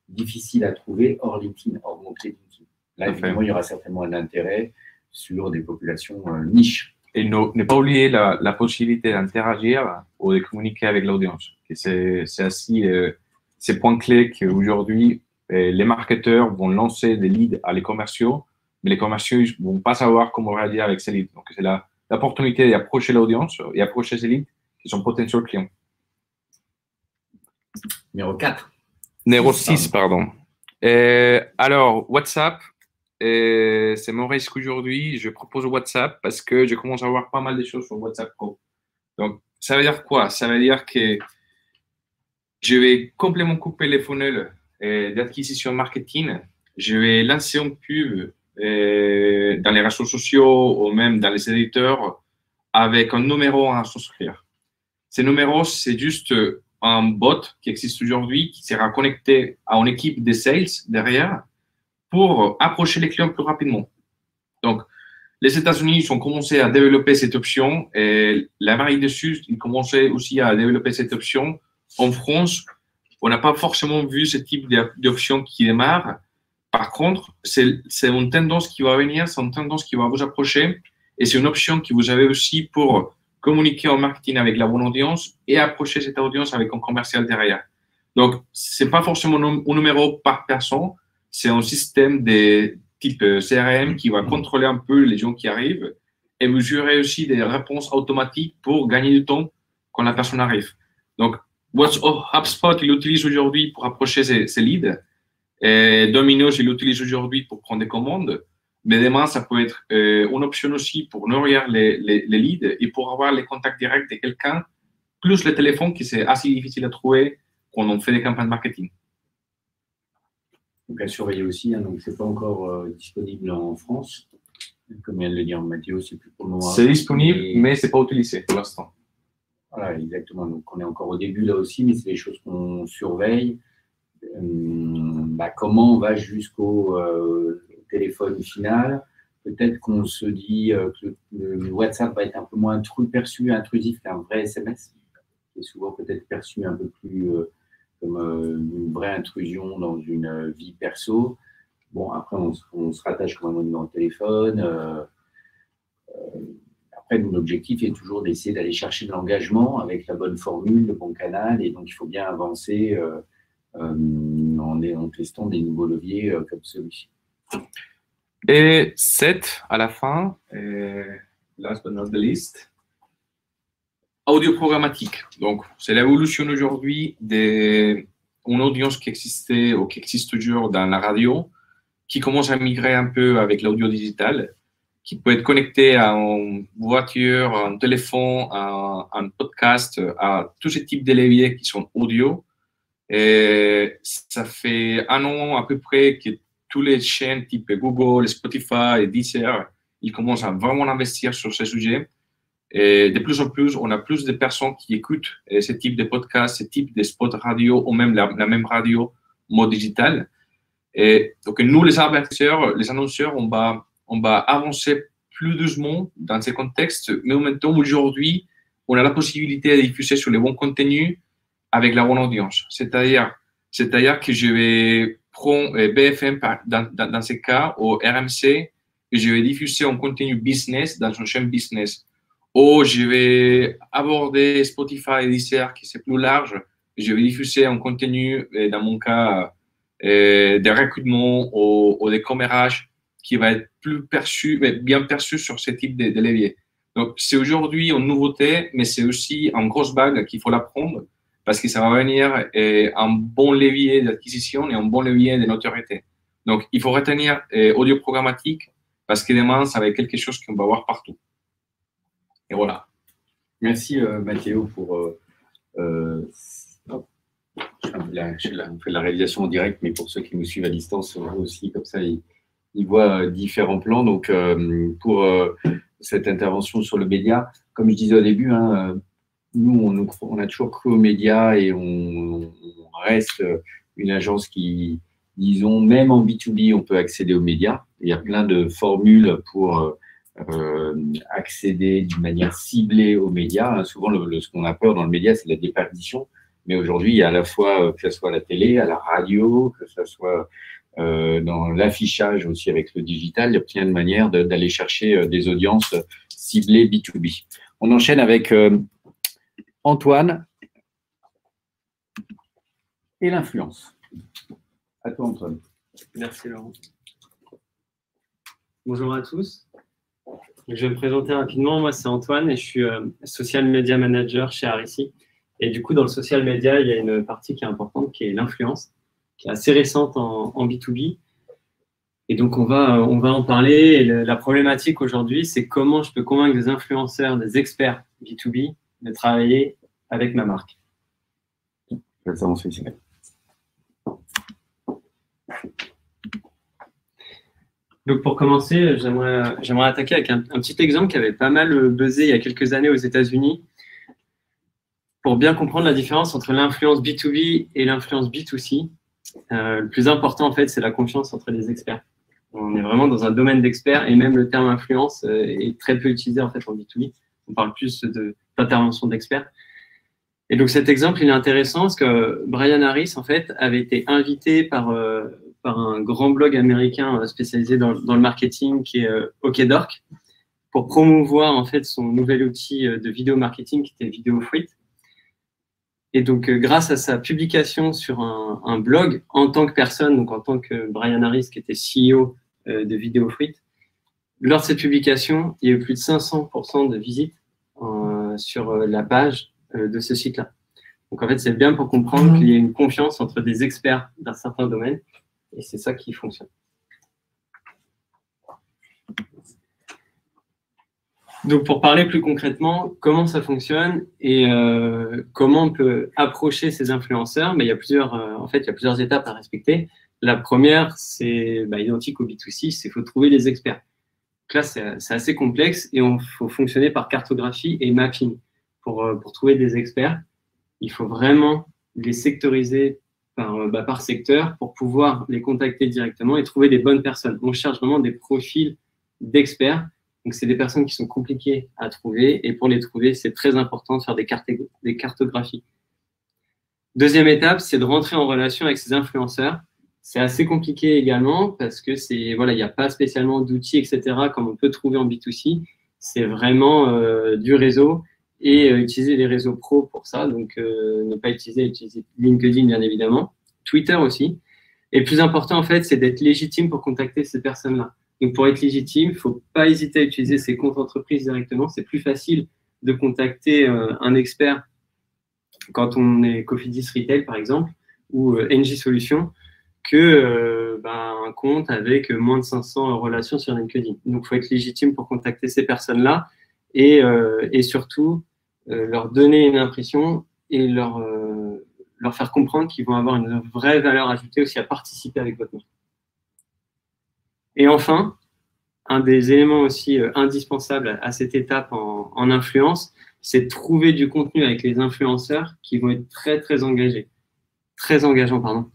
difficiles à trouver hors LinkedIn, hors mots-clés LinkedIn. Là, évidemment, il y aura certainement un intérêt sur des populations niches. Et ne pas oublier la possibilité d'interagir ou de communiquer avec l'audience. C'est assez ces points clés qu'aujourd'hui, les marketeurs vont lancer des leads à les commerciaux, mais les commerciaux ne vont pas savoir comment réagir avec ces leads. Donc, c'est l'opportunité d'approcher l'audience et approcher ces leads qui sont potentiels clients. Numéro 4. Numéro 6, pardon. Alors, WhatsApp. C'est mon risque aujourd'hui. Je propose WhatsApp parce que je commence à voir pas mal de choses sur WhatsApp Pro. Donc, ça veut dire quoi? Ça veut dire que je vais complètement couper les funnels d'acquisition marketing. Je vais lancer une pub dans les réseaux sociaux ou même dans les éditeurs avec un numéro à souscrire. Ce numéro, c'est juste un bot qui existe aujourd'hui qui sera connecté à une équipe de sales derrière pour approcher les clients plus rapidement. Donc, les États-Unis ont commencé à développer cette option et l'Amérique du Sud, ils commençaient aussi à développer cette option. En France, on n'a pas forcément vu ce type d'option qui démarre. Par contre, c'est une tendance qui va venir, c'est une tendance qui va vous approcher et c'est une option que vous avez aussi pour communiquer en marketing avec la bonne audience et approcher cette audience avec un commercial derrière. Donc, ce n'est pas forcément un numéro par personne. C'est un système de type CRM qui va contrôler un peu les gens qui arrivent et mesurer aussi des réponses automatiques pour gagner du temps quand la personne arrive. Donc, HubSpot, il l'utilise aujourd'hui pour approcher ses leads. Et Domino's, il l'utilise aujourd'hui pour prendre des commandes. Mais demain, ça peut être une option aussi pour nourrir les leads et pour avoir les contacts directs de quelqu'un, plus le téléphone qui c'est assez difficile à trouver quand on fait des campagnes marketing. Donc, à surveiller aussi, donc ce n'est pas encore disponible en France. Comme vient de le dire Mathieu, c'est plus pour le moment. C'est disponible, mais ce n'est pas utilisé pour l'instant. Voilà, exactement. Donc, on est encore au début là aussi, mais c'est des choses qu'on surveille. Comment on va jusqu'au téléphone final? Peut-être qu'on se dit que le WhatsApp va être un peu moins perçu intrusif qu'un vrai SMS, qui est souvent peut-être perçu un peu plus comme une vraie intrusion dans une vie perso. Bon, après, on se rattache quand même dans le téléphone. Après, l'objectif est toujours d'essayer d'aller chercher de l'engagement avec la bonne formule, le bon canal, et donc il faut bien avancer en testant des nouveaux leviers comme celui-ci. Et 7 à la fin, last but not the least, audio programmatique. Donc, c'est l'évolution aujourd'hui d'une audience qui existait ou qui existe toujours dans la radio, qui commence à migrer un peu avec l'audio digital. qui peut être connecté à une voiture, à un téléphone, à un podcast, à tous ces types de leviers qui sont audio. Et ça fait 1 an à peu près que toutes les chaînes type Google, Spotify, Deezer, ils commencent à vraiment investir sur ce sujet. Et de plus en plus, on a plus de personnes qui écoutent ce type de podcast, ce type de spot radio ou même la même radio mode digital. Et donc, nous, les annonceurs, on va avancer plus doucement dans ces contextes, mais en même temps, aujourd'hui, on a la possibilité de diffuser sur les bons contenus avec la bonne audience. C'est-à-dire que je vais prendre BFM dans ce cas, au RMC, et je vais diffuser un contenu business dans une chaîne business. Ou je vais aborder Spotify et Deezer, qui c'est plus large, et je vais diffuser un contenu, dans mon cas, de recrutement ou de commérage qui va être plus perçu, mais bien perçu sur ce type de levier. Donc, c'est aujourd'hui une nouveauté, mais c'est aussi une grosse bague qu'il faut l'apprendre parce que ça va venir un bon levier d'acquisition et un bon levier de notoriété. Donc, il faut retenir audio programmatique parce que demain, ça va être quelque chose qu'on va voir partout. Et voilà. Merci Mathéo pour on fait la réalisation en direct, mais pour ceux qui nous suivent à distance aussi, comme ça, ils voient différents plans. Donc, pour cette intervention sur le média, comme je disais au début, hein, nous, on a toujours cru aux médias et on reste une agence qui, disons, même en B2B, on peut accéder aux médias. Il y a plein de formules pour accéder d'une manière ciblée aux médias. Hein. Souvent, ce qu'on a peur dans le média, c'est la déperdition. Mais aujourd'hui, il y a à la fois, que ce soit à la télé, à la radio, que ce soit dans l'affichage aussi avec le digital, il y a plein de manières d'aller chercher des audiences ciblées B2B. On enchaîne avec Antoine et l'influence. À toi, Antoine. Merci, Laurent. Bonjour à tous. Je vais me présenter rapidement. Moi, c'est Antoine et je suis Social Media Manager chez Arissi. Et du coup, dans le social media, il y a une partie qui est importante, qui est l'influence, qui est assez récente en B2B. Et donc, on va en parler. Et la problématique aujourd'hui, c'est comment je peux convaincre des influenceurs, des experts B2B de travailler avec ma marque. Ça, on fait ici. Donc, pour commencer, j'aimerais attaquer avec un petit exemple qui avait pas mal buzzé il y a quelques années aux États-Unis. Pour bien comprendre la différence entre l'influence B2B et l'influence B2C, le plus important, en fait, c'est la confiance entre les experts. On est vraiment dans un domaine d'experts et même le terme influence est très peu utilisé en fait en B2B. On parle plus d'intervention d'experts. Et donc, cet exemple, il est intéressant parce que Brian Harris, en fait, avait été invité par un grand blog américain spécialisé dans le marketing qui est OkDork pour promouvoir, en fait, son nouvel outil de vidéo marketing qui était VideoFruit. Et donc, grâce à sa publication sur un blog, en tant que personne, donc en tant que Brian Harris, qui était CEO de VideoFruit, lors de cette publication, il y a eu plus de 500% de visites sur la page de ce site-là. Donc, en fait, c'est bien pour comprendre qu'il y a une confiance entre des experts d'un certain domaine, et c'est ça qui fonctionne. Donc, pour parler plus concrètement, comment ça fonctionne et comment on peut approcher ces influenceurs, mais il y a plusieurs étapes à respecter. La première, c'est identique au B2C, c'est qu'il faut trouver les experts. Donc là, c'est assez complexe et il faut fonctionner par cartographie et mapping. Pour trouver des experts, il faut vraiment les sectoriser par secteur pour pouvoir les contacter directement et trouver des bonnes personnes. On cherche vraiment des profils d'experts. Donc, c'est des personnes qui sont compliquées à trouver et pour les trouver, c'est très important de faire des cartographies. Deuxième étape, c'est de rentrer en relation avec ces influenceurs. C'est assez compliqué également parce que il n'y a pas spécialement d'outils, etc., comme on peut trouver en B2C. C'est vraiment du réseau et utiliser les réseaux pro pour ça. Donc, ne pas utiliser LinkedIn, bien évidemment. Twitter aussi. Et le plus important, en fait, c'est d'être légitime pour contacter ces personnes-là. Donc, pour être légitime, il ne faut pas hésiter à utiliser ses comptes entreprises directement. C'est plus facile de contacter un expert quand on est Cofidis Retail, par exemple, ou NJ Solutions, que un compte avec moins de 500 relations sur LinkedIn. Donc, il faut être légitime pour contacter ces personnes-là et surtout leur donner une impression et leur faire comprendre qu'ils vont avoir une vraie valeur ajoutée aussi à participer avec votre marque. Et enfin, un des éléments aussi indispensables à cette étape en influence, c'est de trouver du contenu avec les influenceurs qui vont être très, très engagés. Très engageants, pardon.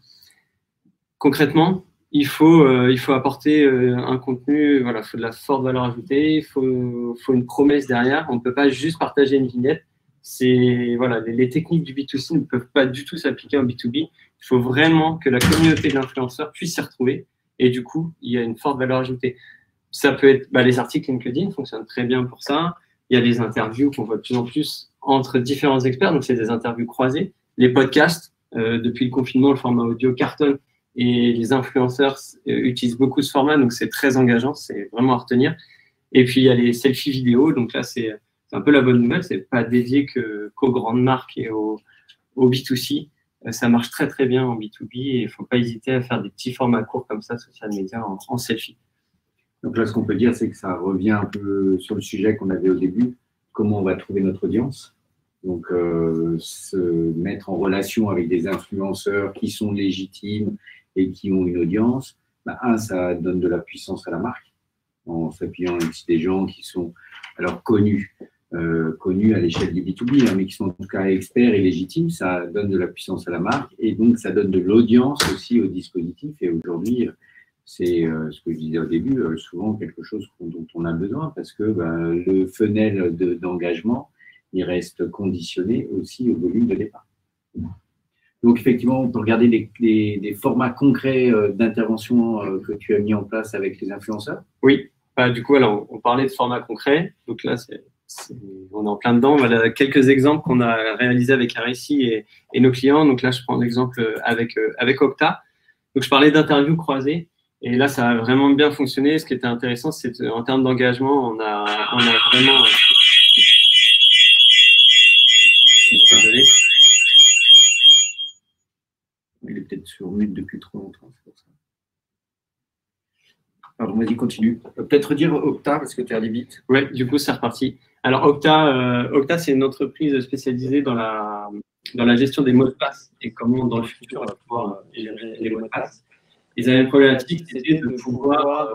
Concrètement, il faut apporter un contenu, voilà, il faut de la forte valeur ajoutée, il faut une promesse derrière. On ne peut pas juste partager une vignette. Voilà, les techniques du B2C ne peuvent pas du tout s'appliquer en B2B. Il faut vraiment que la communauté d'influenceurs puisse s'y retrouver. Et du coup, il y a une forte valeur ajoutée. Ça peut être les articles LinkedIn fonctionnent très bien pour ça. Il y a les interviews qu'on voit de plus en plus entre différents experts. Donc, c'est des interviews croisées. Les podcasts, depuis le confinement, le format audio cartonne et les influenceurs utilisent beaucoup ce format. Donc, c'est très engageant. C'est vraiment à retenir. Et puis, il y a les selfies vidéo. Donc là, c'est un peu la bonne nouvelle. C'est pas dédié qu'aux grandes marques et au B2C. Ça marche très, très bien en B2B et il ne faut pas hésiter à faire des petits formats courts comme ça, social media, en selfie. Donc là, ce qu'on peut dire, c'est que ça revient un peu sur le sujet qu'on avait au début, comment on va trouver notre audience. Donc, se mettre en relation avec des influenceurs qui sont légitimes et qui ont une audience, ça donne de la puissance à la marque, en s'appuyant avec des gens qui sont alors connus à l'échelle du B2B, mais qui sont en tout cas experts et légitimes. Ça donne de la puissance à la marque et donc ça donne de l'audience aussi au dispositif. Et aujourd'hui, c'est ce que je disais au début, souvent quelque chose dont on a besoin parce que le funnel d'engagement, il reste conditionné aussi au volume de départ. Donc effectivement, on peut regarder des formats concrets d'intervention que tu as mis en place avec les influenceurs. Oui, du coup, alors, on parlait de formats concrets. Donc là, on est en plein dedans. Voilà quelques exemples qu'on a réalisés avec RSI et nos clients. Donc là, je prends l'exemple avec Octa. Donc je parlais d'interviews croisées. Et là, ça a vraiment bien fonctionné. Ce qui était intéressant, c'est qu'en termes d'engagement, on a vraiment… Désolé. Il est peut-être sur mute depuis trop longtemps, c'est pour ça. Alors, vas-y, continue. Peut-être dire Octa, parce que tu es allé vite. Oui, du coup, c'est reparti. Alors, Octa, c'est une entreprise spécialisée dans la gestion des mots de passe et comment, dans le futur, on va pouvoir gérer les mots de passe. Ils avaient une problématique, c'était de pouvoir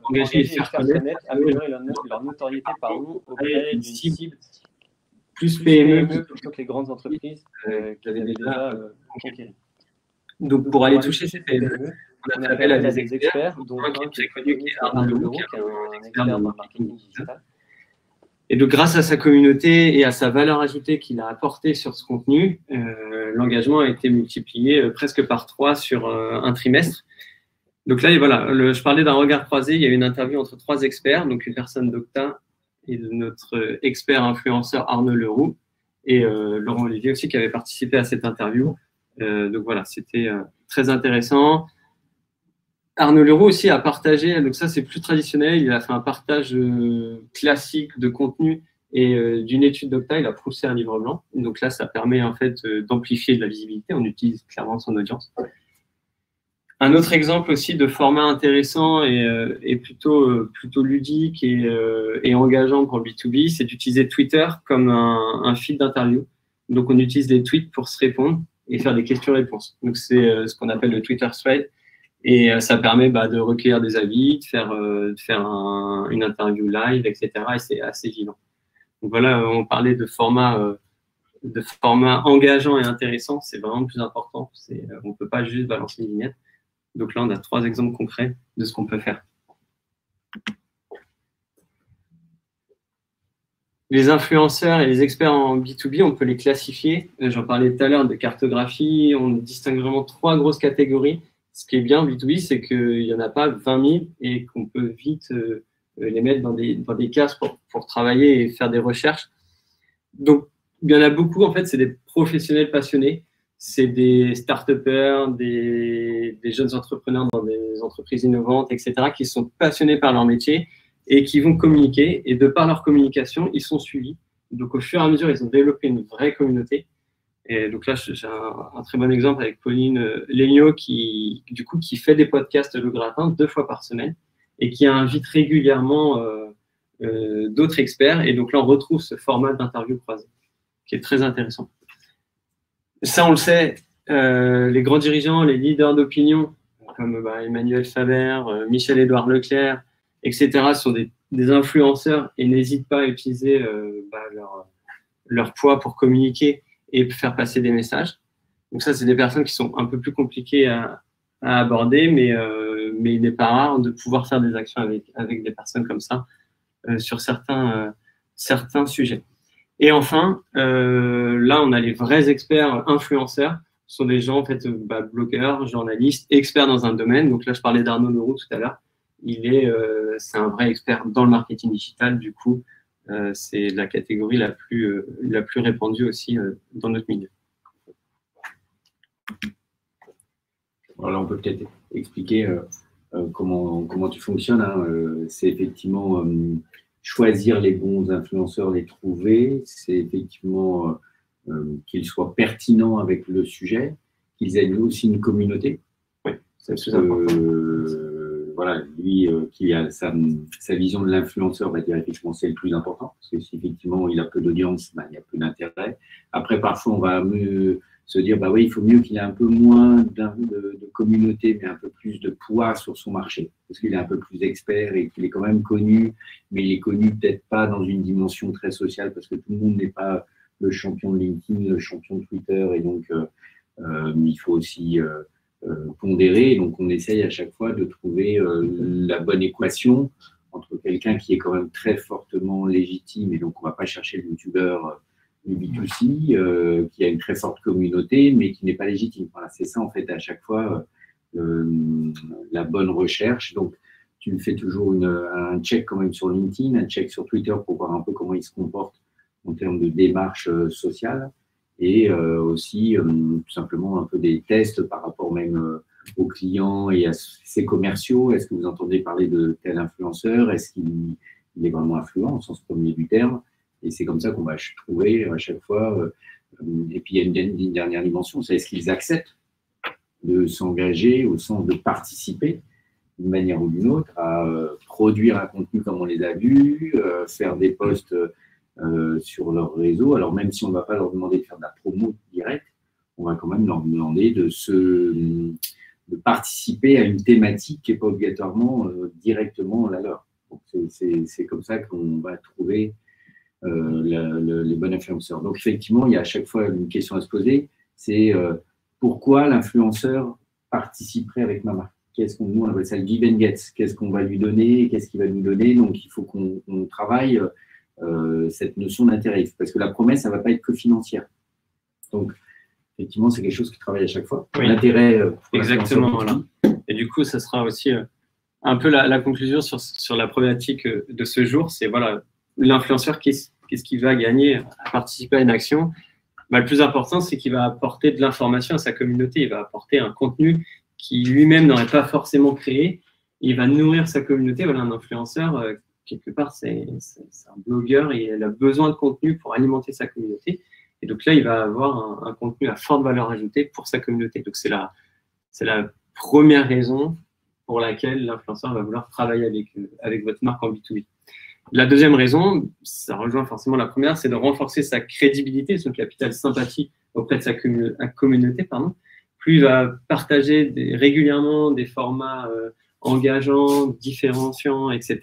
engager et faire connaître, améliorer leur notoriété auprès d'une cible plus PME plutôt que les grandes entreprises qui avaient déjà conquéri. Donc, pour aller toucher ces PME, on a fait appel à des experts, dont un qui est très connu, qui est Arnaud Leroux, qui est un expert dans le marketing digital. Et donc, grâce à sa communauté et à sa valeur ajoutée qu'il a apportée sur ce contenu, l'engagement a été multiplié presque par 3 sur un trimestre. Donc là, voilà, je parlais d'un regard croisé. Il y a eu une interview entre 3 experts, donc une personne d'Octa et de notre expert influenceur Arnaud Leroux et Laurent Olivier aussi qui avait participé à cette interview. Donc voilà, c'était très intéressant. Arnaud Leroux aussi a partagé, donc ça c'est plus traditionnel, il a fait un partage classique de contenu et d'une étude d'Octa, il a poussé un livre blanc. Donc là, ça permet en fait d'amplifier de la visibilité, on utilise clairement son audience. Un autre exemple aussi de format intéressant et plutôt ludique et engageant pour le B2B, c'est d'utiliser Twitter comme un fil d'interview. Donc on utilise des tweets pour se répondre et faire des questions-réponses. Donc c'est ce qu'on appelle le Twitter Thread. Et ça permet de recueillir des avis, de faire une interview live, etc. Et c'est assez vivant. Donc voilà, on parlait de format engageant et intéressant. C'est vraiment le plus important. On ne peut pas juste balancer une vignette. Donc là, on a 3 exemples concrets de ce qu'on peut faire. Les influenceurs et les experts en B2B, on peut les classifier. J'en parlais tout à l'heure de cartographie. On distingue vraiment 3 grosses catégories. Ce qui est bien B2B, c'est qu'il n'y en a pas 20 000 et qu'on peut vite les mettre dans des cases pour travailler et faire des recherches. Donc, il y en a beaucoup, en fait, c'est des professionnels passionnés. C'est des start-upers, des jeunes entrepreneurs dans des entreprises innovantes, etc., qui sont passionnés par leur métier et qui vont communiquer. Et de par leur communication, ils sont suivis. Donc, au fur et à mesure, ils ont développé une vraie communauté. Et donc là, j'ai un très bon exemple avec Pauline Legnaud qui fait des podcasts Le Gratin 2 fois par semaine et qui invite régulièrement d'autres experts. Et donc là, on retrouve ce format d'interview croisée qui est très intéressant. Ça, on le sait, les grands dirigeants, les leaders d'opinion, comme Emmanuel Faber, Michel-Édouard Leclerc, etc., sont des influenceurs et n'hésitent pas à utiliser leur poids pour communiquer et faire passer des messages. Donc ça, c'est des personnes qui sont un peu plus compliquées à aborder, mais il n'est pas rare de pouvoir faire des actions avec des personnes comme ça sur certains sujets. Et enfin, là, on a les vrais experts influenceurs. Ce sont des gens, en fait, blogueurs, journalistes, experts dans un domaine. Donc là, je parlais d'Arnaud Leroux tout à l'heure. C'est un vrai expert dans le marketing digital. Du coup, c'est la catégorie la plus répandue aussi dans notre milieu. Alors, on peut peut-être expliquer comment tu fonctionnes. Hein. C'est effectivement choisir les bons influenceurs, les trouver. C'est effectivement qu'ils soient pertinents avec le sujet, qu'ils aient aussi une communauté. Oui, c'est voilà, lui qui a sa vision de l'influenceur, va dire effectivement c'est le plus important, parce que si effectivement il a peu d'audience, il y a peu d'intérêt. Après, parfois, on va se dire, oui, il faut mieux qu'il ait un peu moins de communauté, mais un peu plus de poids sur son marché, parce qu'il est un peu plus expert et qu'il est quand même connu, mais il est connu peut-être pas dans une dimension très sociale, parce que tout le monde n'est pas le champion de LinkedIn, le champion de Twitter, et donc il faut aussi pondérer. Donc on essaye à chaque fois de trouver la bonne équation entre quelqu'un qui est quand même très fortement légitime, et donc on ne va pas chercher le youtubeur du B2C qui a une très forte communauté, mais qui n'est pas légitime. Voilà, c'est ça en fait à chaque fois la bonne recherche. Donc tu fais toujours un check quand même sur LinkedIn, un check sur Twitter pour voir un peu comment il se comporte en termes de démarche sociale, et aussi tout simplement un peu des tests par rapport même aux clients et à ses commerciaux. Est-ce que vous entendez parler de tel influenceur? Est-ce qu'il est vraiment influent au sens premier du terme? Et c'est comme ça qu'on va trouver à chaque fois. Et puis il y a une dernière dimension, c'est est-ce qu'ils acceptent de s'engager au sens de participer d'une manière ou d'une autre à produire un contenu comme on les a vus, faire des posts sur leur réseau. Alors même si on ne va pas leur demander de faire de la promo directe, on va quand même leur demander de participer à une thématique qui n'est pas obligatoirement directement la leur. Donc c'est comme ça qu'on va trouver les bons influenceurs. Donc effectivement, il y a à chaque fois une question à se poser, c'est pourquoi l'influenceur participerait avec ma marque? Nous on appelle ça le give and get. Qu'est-ce qu'on va lui donner? Qu'est-ce qu'il va nous donner? Donc il faut qu'on travaille cette notion d'intérêt, parce que la promesse, ça ne va pas être que financière. Donc, effectivement, c'est quelque chose qui travaille à chaque fois. Oui. L'intérêt. Exactement. Voilà. Et du coup, ça sera aussi un peu la conclusion sur la problématique de ce jour. C'est voilà, l'influenceur, qu'est-ce qu'il va gagner à participer à une action? Le plus important, c'est qu'il va apporter de l'information à sa communauté. Il va apporter un contenu qui lui-même n'aurait pas forcément créé. Il va nourrir sa communauté. Voilà, un influenceur, quelque part, c'est un blogueur et il a besoin de contenu pour alimenter sa communauté. Et donc là, il va avoir un contenu à forte valeur ajoutée pour sa communauté. Donc c'est la première raison pour laquelle l'influenceur va vouloir travailler avec votre marque en B2B. La deuxième raison, ça rejoint forcément la première, c'est de renforcer sa crédibilité, son capital sympathie auprès de sa communauté. Plus il va partager régulièrement des formats engageants, différenciants, etc.,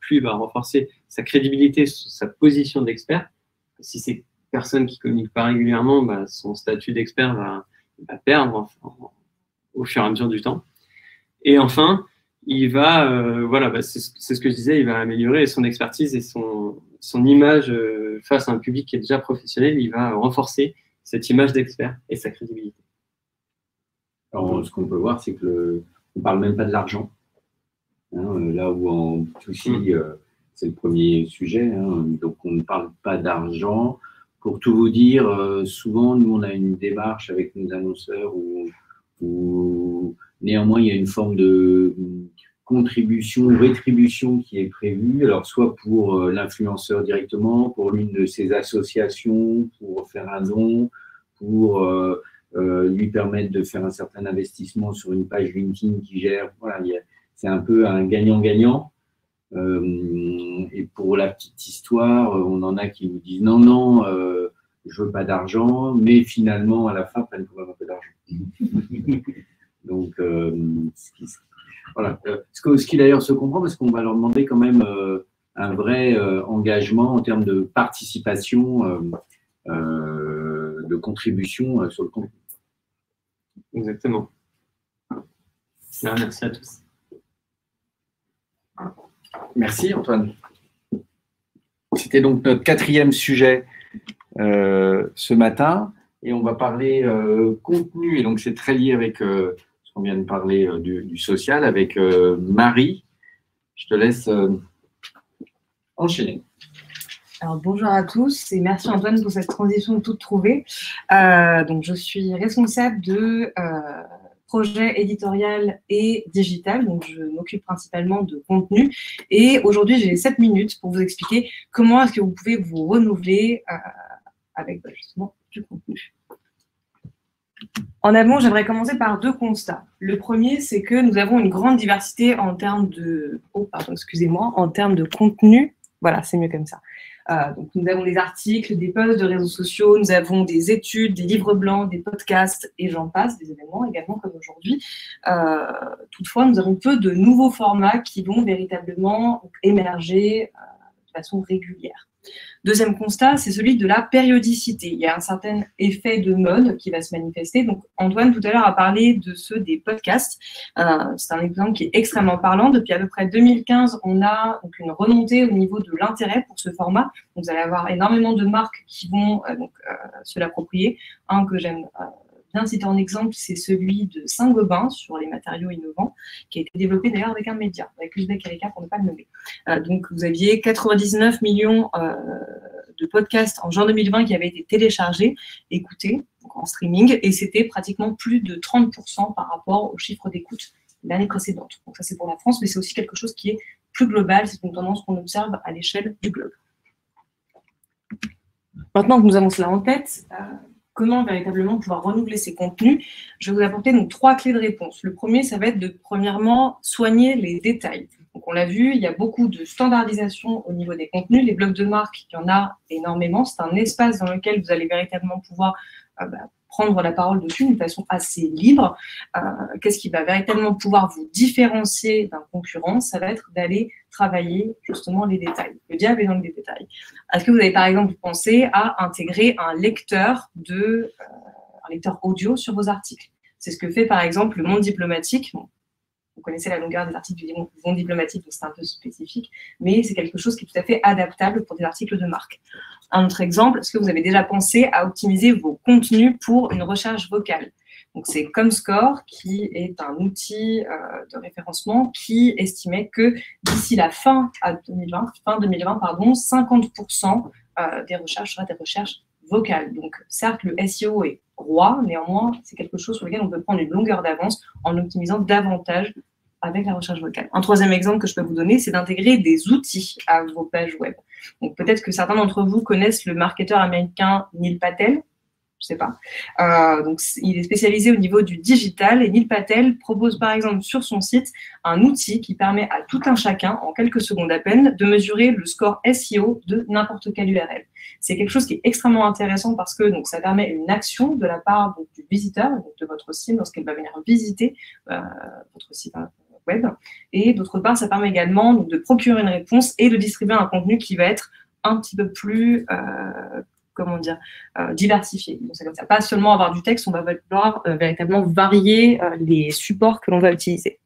plus il va renforcer sa crédibilité sur sa position d'expert. Si c'est personne qui ne communique pas régulièrement, son statut d'expert va perdre au fur et à mesure du temps. Et enfin, il va, c'est ce que je disais, il va améliorer son expertise et son image face à un public qui est déjà professionnel. Il va renforcer cette image d'expert et sa crédibilité. Alors, ce qu'on peut voir, c'est qu'on ne parle même pas de l'argent. Là où en B2C, c'est le premier sujet. Donc, on ne parle pas d'argent. Pour tout vous dire, souvent, nous, on a une démarche avec nos annonceurs où néanmoins, il y a une forme de contribution ou rétribution qui est prévue. Alors, soit pour l'influenceur directement, pour l'une de ses associations, pour faire un don, pour lui permettre de faire un certain investissement sur une page LinkedIn qui gère. Voilà, c'est un peu un gagnant-gagnant. Et pour la petite histoire, on en a qui nous disent non, je veux pas d'argent, mais finalement, à la fin, prennent quand même un peu d'argent. Donc, voilà. Ce qui d'ailleurs se comprend, parce qu'on va leur demander quand même un vrai engagement en termes de participation, de contribution sur le contenu. Exactement. Merci à tous. Merci Antoine. C'était donc notre 4e sujet ce matin, et on va parler contenu, et donc c'est très lié avec ce qu'on vient de parler du social, avec Marie. Je te laisse enchaîner. Alors, bonjour à tous et merci Antoine pour cette transition toute trouvée. Donc, je suis responsable de projet éditorial et digital, donc je m'occupe principalement de contenu. Et aujourd'hui, j'ai 7 minutes pour vous expliquer comment est-ce que vous pouvez vous renouveler avec justement du contenu. En amont, j'aimerais commencer par 2 constats. Le premier, c'est que nous avons une grande diversité en termes de, en termes de contenu. Voilà, c'est mieux comme ça. Donc, nous avons des articles, des posts de réseaux sociaux, nous avons des études, des livres blancs, des podcasts et j'en passe, des événements également comme aujourd'hui. Toutefois, nous avons peu de nouveaux formats qui vont véritablement émerger de façon régulière. Deuxième constat, c'est celui de la périodicité. Il y a un certain effet de mode qui va se manifester. Donc, Antoine, tout à l'heure, a parlé de ceux des podcasts. C'est un exemple qui est extrêmement parlant. Depuis à peu près 2015, on a donc une remontée au niveau de l'intérêt pour ce format. Donc, vous allez avoir énormément de marques qui vont se l'approprier. Un que j'aime bien citer en exemple, c'est celui de Saint-Gobain sur les matériaux innovants, qui a été développé d'ailleurs avec un média, avec Uzbek Erika pour ne pas le nommer. Donc, vous aviez 99 millions de podcasts en juin 2020 qui avaient été téléchargés, écoutés, donc en streaming, et c'était pratiquement plus de 30% par rapport au chiffre d'écoute l'année précédente. Donc ça, c'est pour la France, mais c'est aussi quelque chose qui est plus global, c'est une tendance qu'on observe à l'échelle du globe. Maintenant que nous avons cela en tête, comment véritablement pouvoir renouveler ces contenus, je vais vous apporter donc 3 clés de réponse. Le premier, ça va être de, premièrement, soigner les détails. Donc, on l'a vu, il y a beaucoup de standardisation au niveau des contenus. Les blogs de marque, il y en a énormément. C'est un espace dans lequel vous allez véritablement pouvoir prendre la parole dessus d'une façon assez libre. Qu'est-ce qui va véritablement pouvoir vous différencier d'un concurrent? Ça va être d'aller travailler justement les détails. Le diable est dans les détails. Est-ce que vous avez par exemple pensé à intégrer un lecteur audio sur vos articles? C'est ce que fait par exemple le Monde diplomatique. Bon, vous connaissez la longueur des articles du Monde diplomatique, donc c'est un peu spécifique, mais c'est quelque chose qui est tout à fait adaptable pour des articles de marque. Un autre exemple, est-ce que vous avez déjà pensé à optimiser vos contenus pour une recherche vocale? Donc, c'est Comscore, qui est un outil de référencement qui estimait que d'ici la fin 2020, 50% des recherches seraient des recherches vocales. Donc, certes, le SEO est roi, néanmoins, c'est quelque chose sur lequel on peut prendre une longueur d'avance en optimisant davantage avec la recherche vocale. Un troisième exemple que je peux vous donner, c'est d'intégrer des outils à vos pages web. Donc, peut-être que certains d'entre vous connaissent le marketeur américain Neil Patel. Je sais pas. Donc, il est spécialisé au niveau du digital et Neil Patel propose par exemple sur son site un outil qui permet à tout un chacun, en quelques secondes à peine, de mesurer le score SEO de n'importe quelle URL. C'est quelque chose qui est extrêmement intéressant parce que donc, ça permet une action de la part donc, du visiteur, donc, de votre site, lorsqu'il va venir visiter votre site web. Et d'autre part, ça permet également donc, de procurer une réponse et de distribuer un contenu qui va être un petit peu plus diversifié. Donc, c'est comme ça. Pas seulement avoir du texte, on va vouloir véritablement varier les supports que l'on va utiliser.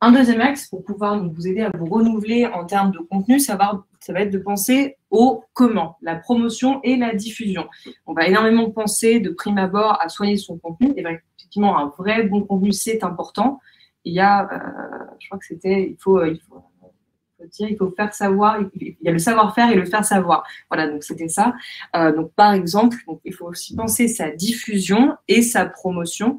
Un deuxième axe pour pouvoir donc, vous aider à vous renouveler en termes de contenu, ça va être de penser au comment, la promotion et la diffusion. On va énormément penser de prime abord à soigner son contenu. Et bien, effectivement, un vrai bon contenu, c'est important. Il y a, je crois que c'était, il faut dire, il faut faire savoir, il y a le savoir-faire et le faire savoir. Voilà, donc c'était ça. Donc par exemple, donc, il faut aussi penser sa diffusion et sa promotion.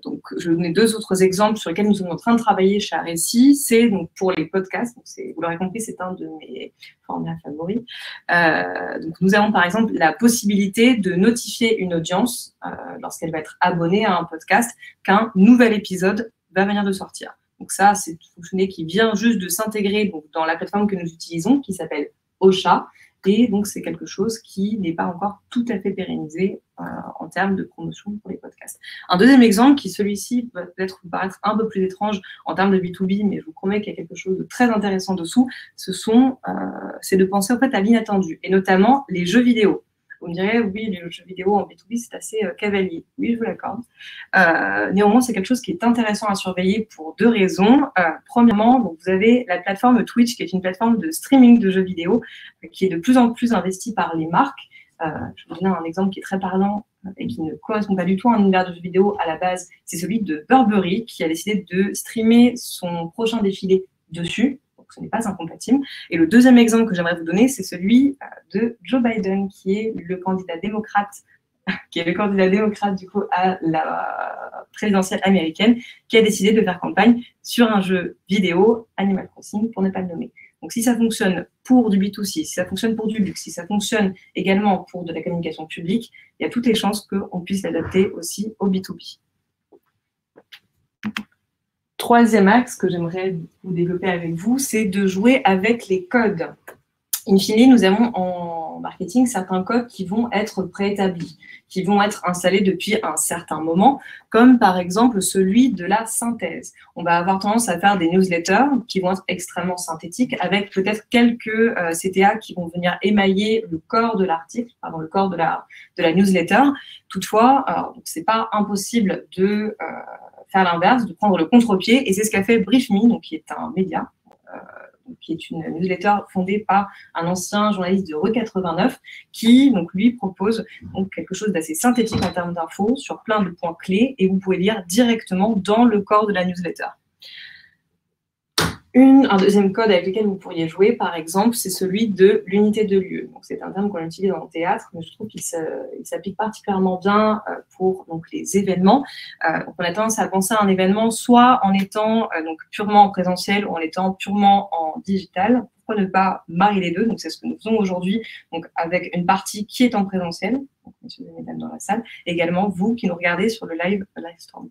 Donc je vais donner 2 autres exemples sur lesquels nous sommes en train de travailler chez Aréci. C'est donc pour les podcasts, donc vous l'aurez compris, c'est un de mes formats favoris. Donc nous avons par exemple la possibilité de notifier une audience lorsqu'elle va être abonnée à un podcast qu'un nouvel épisode va venir de sortir. Donc ça, c'est une fonctionnalité qui vient juste de s'intégrer dans la plateforme que nous utilisons, qui s'appelle Ocha. Et donc, c'est quelque chose qui n'est pas encore tout à fait pérennisé en termes de promotion pour les podcasts. Un deuxième exemple, qui celui-ci va peut-être vous paraître un peu plus étrange en termes de B2B, mais je vous promets qu'il y a quelque chose de très intéressant dessous, c'est de penser en fait à l'inattendu, et notamment les jeux vidéo. Vous me direz, oui, les jeux vidéo en B2B, c'est assez cavalier. Oui, je vous l'accorde. Néanmoins, c'est quelque chose qui est intéressant à surveiller pour 2 raisons. Premièrement, donc, vous avez la plateforme Twitch, qui est une plateforme de streaming de jeux vidéo, qui est de plus en plus investie par les marques. Je vais vous donner un exemple qui est très parlant et qui ne correspond pas du tout à un univers de jeux vidéo à la base. C'est celui de Burberry, qui a décidé de streamer son prochain défilé dessus. Ce n'est pas incompatible. Et le deuxième exemple que j'aimerais vous donner, c'est celui de Joe Biden, qui est le candidat démocrate, du coup à la présidentielle américaine, qui a décidé de faire campagne sur un jeu vidéo, Animal Crossing, pour ne pas le nommer. Donc si ça fonctionne pour du B2C, si ça fonctionne pour du luxe, si ça fonctionne également pour de la communication publique, il y a toutes les chances qu'on puisse l'adapter aussi au B2B. Troisième axe que j'aimerais vous développer avec vous, c'est de jouer avec les codes. In fine, nous avons en marketing certains codes qui vont être préétablis, qui vont être installés depuis un certain moment, comme par exemple celui de la synthèse. On va avoir tendance à faire des newsletters qui vont être extrêmement synthétiques, avec peut-être quelques CTA qui vont venir émailler le corps de l'article, pardon, le corps de la newsletter. Toutefois, ce n'est pas impossible de faire l'inverse, de prendre le contre-pied, et c'est ce qu'a fait Brief.me, donc qui est un média, qui est une newsletter fondée par un ancien journaliste de Re89, qui donc lui propose donc quelque chose d'assez synthétique en termes d'infos sur plein de points clés, et vous pouvez lire directement dans le corps de la newsletter. Un deuxième code avec lequel vous pourriez jouer, par exemple, c'est celui de l'unité de lieu. Donc, c'est un terme qu'on utilise dans le théâtre, mais je trouve qu'il s'applique particulièrement bien pour donc, les événements. Donc, on a tendance à penser à un événement soit en étant donc, purement en présentiel ou en étant purement en digital. Pourquoi ne pas marier les deux? Donc, c'est ce que nous faisons aujourd'hui, donc avec une partie qui est en présentiel, donc messieurs et mesdames dans la salle, et également vous qui nous regardez sur le livestream.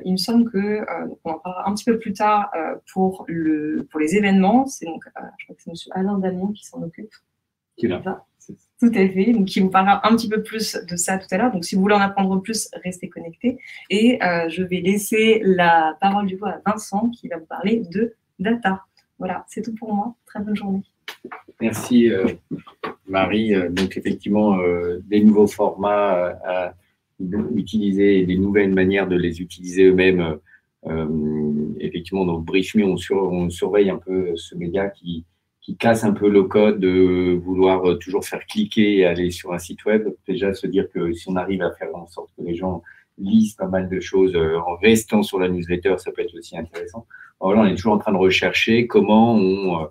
Il me semble que on en parlera un petit peu plus tard pour les événements. C'est donc, je crois que c'est M. Alain Damien qui s'en occupe. Qui est là. Tout à fait. Donc, qui vous parlera un petit peu plus de ça tout à l'heure. Donc, si vous voulez en apprendre plus, restez connectés. Et je vais laisser la parole du coup à Vincent qui va vous parler de data. Voilà, c'est tout pour moi. Très bonne journée. Merci Marie. Donc effectivement, des nouveaux formats à utiliser, des nouvelles manières de les utiliser eux-mêmes. Effectivement, donc Brief.me, on surveille un peu ce média qui casse un peu le code de vouloir toujours faire cliquer et aller sur un site web. Déjà, se dire que si on arrive à faire en sorte que les gens lisent pas mal de choses en restant sur la newsletter, ça peut être aussi intéressant. Alors là, on est toujours en train de rechercher comment on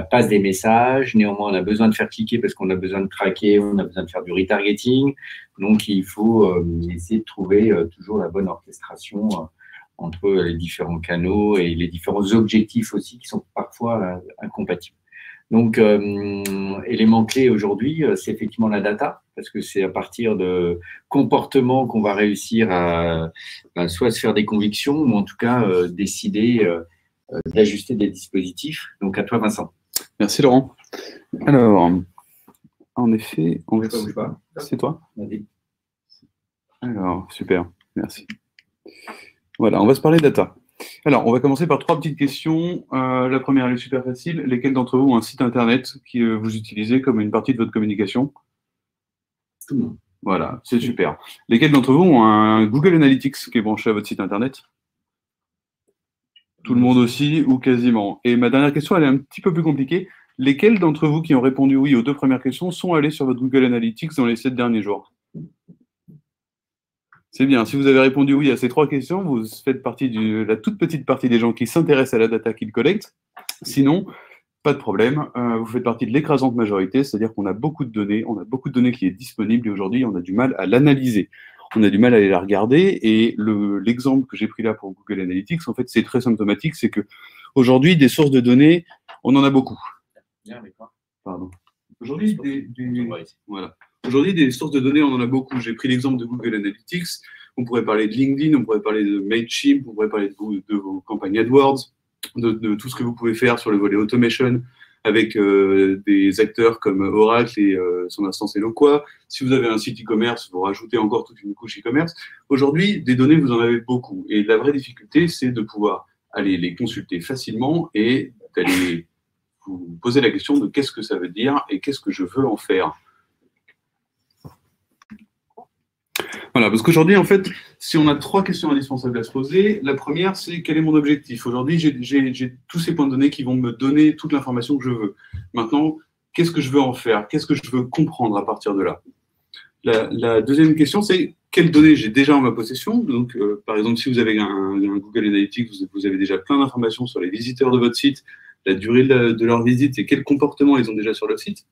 passe des messages. Néanmoins, on a besoin de faire cliquer parce qu'on a besoin de traquer, on a besoin de faire du retargeting. Donc, il faut essayer de trouver toujours la bonne orchestration entre les différents canaux et les différents objectifs aussi qui sont parfois incompatibles. Donc, élément clé aujourd'hui, c'est effectivement la data, parce que c'est à partir de comportements qu'on va réussir à soit se faire des convictions, ou en tout cas décider d'ajuster des dispositifs. Donc, à toi, Vincent. Merci, Laurent. Alors, en effet, on va... C'est toi? Vas-y. Alors, super, merci. Voilà, on va se parler data. Alors, on va commencer par 3 petites questions. La première, elle est super facile. Lesquels d'entre vous ont un site internet que vous utilisez comme une partie de votre communication? Tout le monde. Voilà, c'est super. Lesquels d'entre vous ont un Google Analytics qui est branché à votre site internet? Tout le monde aussi, ou quasiment. Et ma dernière question, elle est un petit peu plus compliquée. Lesquels d'entre vous qui ont répondu oui aux 2 premières questions sont allés sur votre Google Analytics dans les 7 derniers jours? C'est bien. Si vous avez répondu oui à ces 3 questions, vous faites partie de la toute petite partie des gens qui s'intéressent à la data qu'ils collectent. Sinon, pas de problème. Vous faites partie de l'écrasante majorité, c'est-à-dire qu'on a beaucoup de données, qui est disponible et aujourd'hui, on a du mal à l'analyser. On a du mal à aller la regarder et l'exemple que j'ai pris là pour Google Analytics, en fait, c'est très symptomatique, c'est que aujourd'hui, des sources de données, on en a beaucoup. Pardon. Aujourd'hui, voilà. Aujourd'hui, des sources de données, on en a beaucoup. J'ai pris l'exemple de Google Analytics. On pourrait parler de LinkedIn, on pourrait parler de Mailchimp, on pourrait parler de vos campagnes AdWords, de tout ce que vous pouvez faire sur le volet automation avec des acteurs comme Oracle et son instance Eloqua. Si vous avez un site e-commerce, vous rajoutez encore toute une couche e-commerce. Aujourd'hui, des données, vous en avez beaucoup. Et la vraie difficulté, c'est de pouvoir aller les consulter facilement et d'aller vous poser la question de qu'est-ce que ça veut dire et qu'est-ce que je veux en faire. Voilà, parce qu'aujourd'hui, en fait, si on a 3 questions indispensables à se poser, la première, c'est quel est mon objectif? Aujourd'hui, j'ai tous ces points de données qui vont me donner toute l'information que je veux. Maintenant, qu'est-ce que je veux en faire? Qu'est-ce que je veux comprendre à partir de là? La deuxième question, c'est quelles données j'ai déjà en ma possession? Donc, par exemple, si vous avez un Google Analytics, vous avez déjà plein d'informations sur les visiteurs de votre site, la durée de leur visite et quel comportement ils ont déjà sur le site.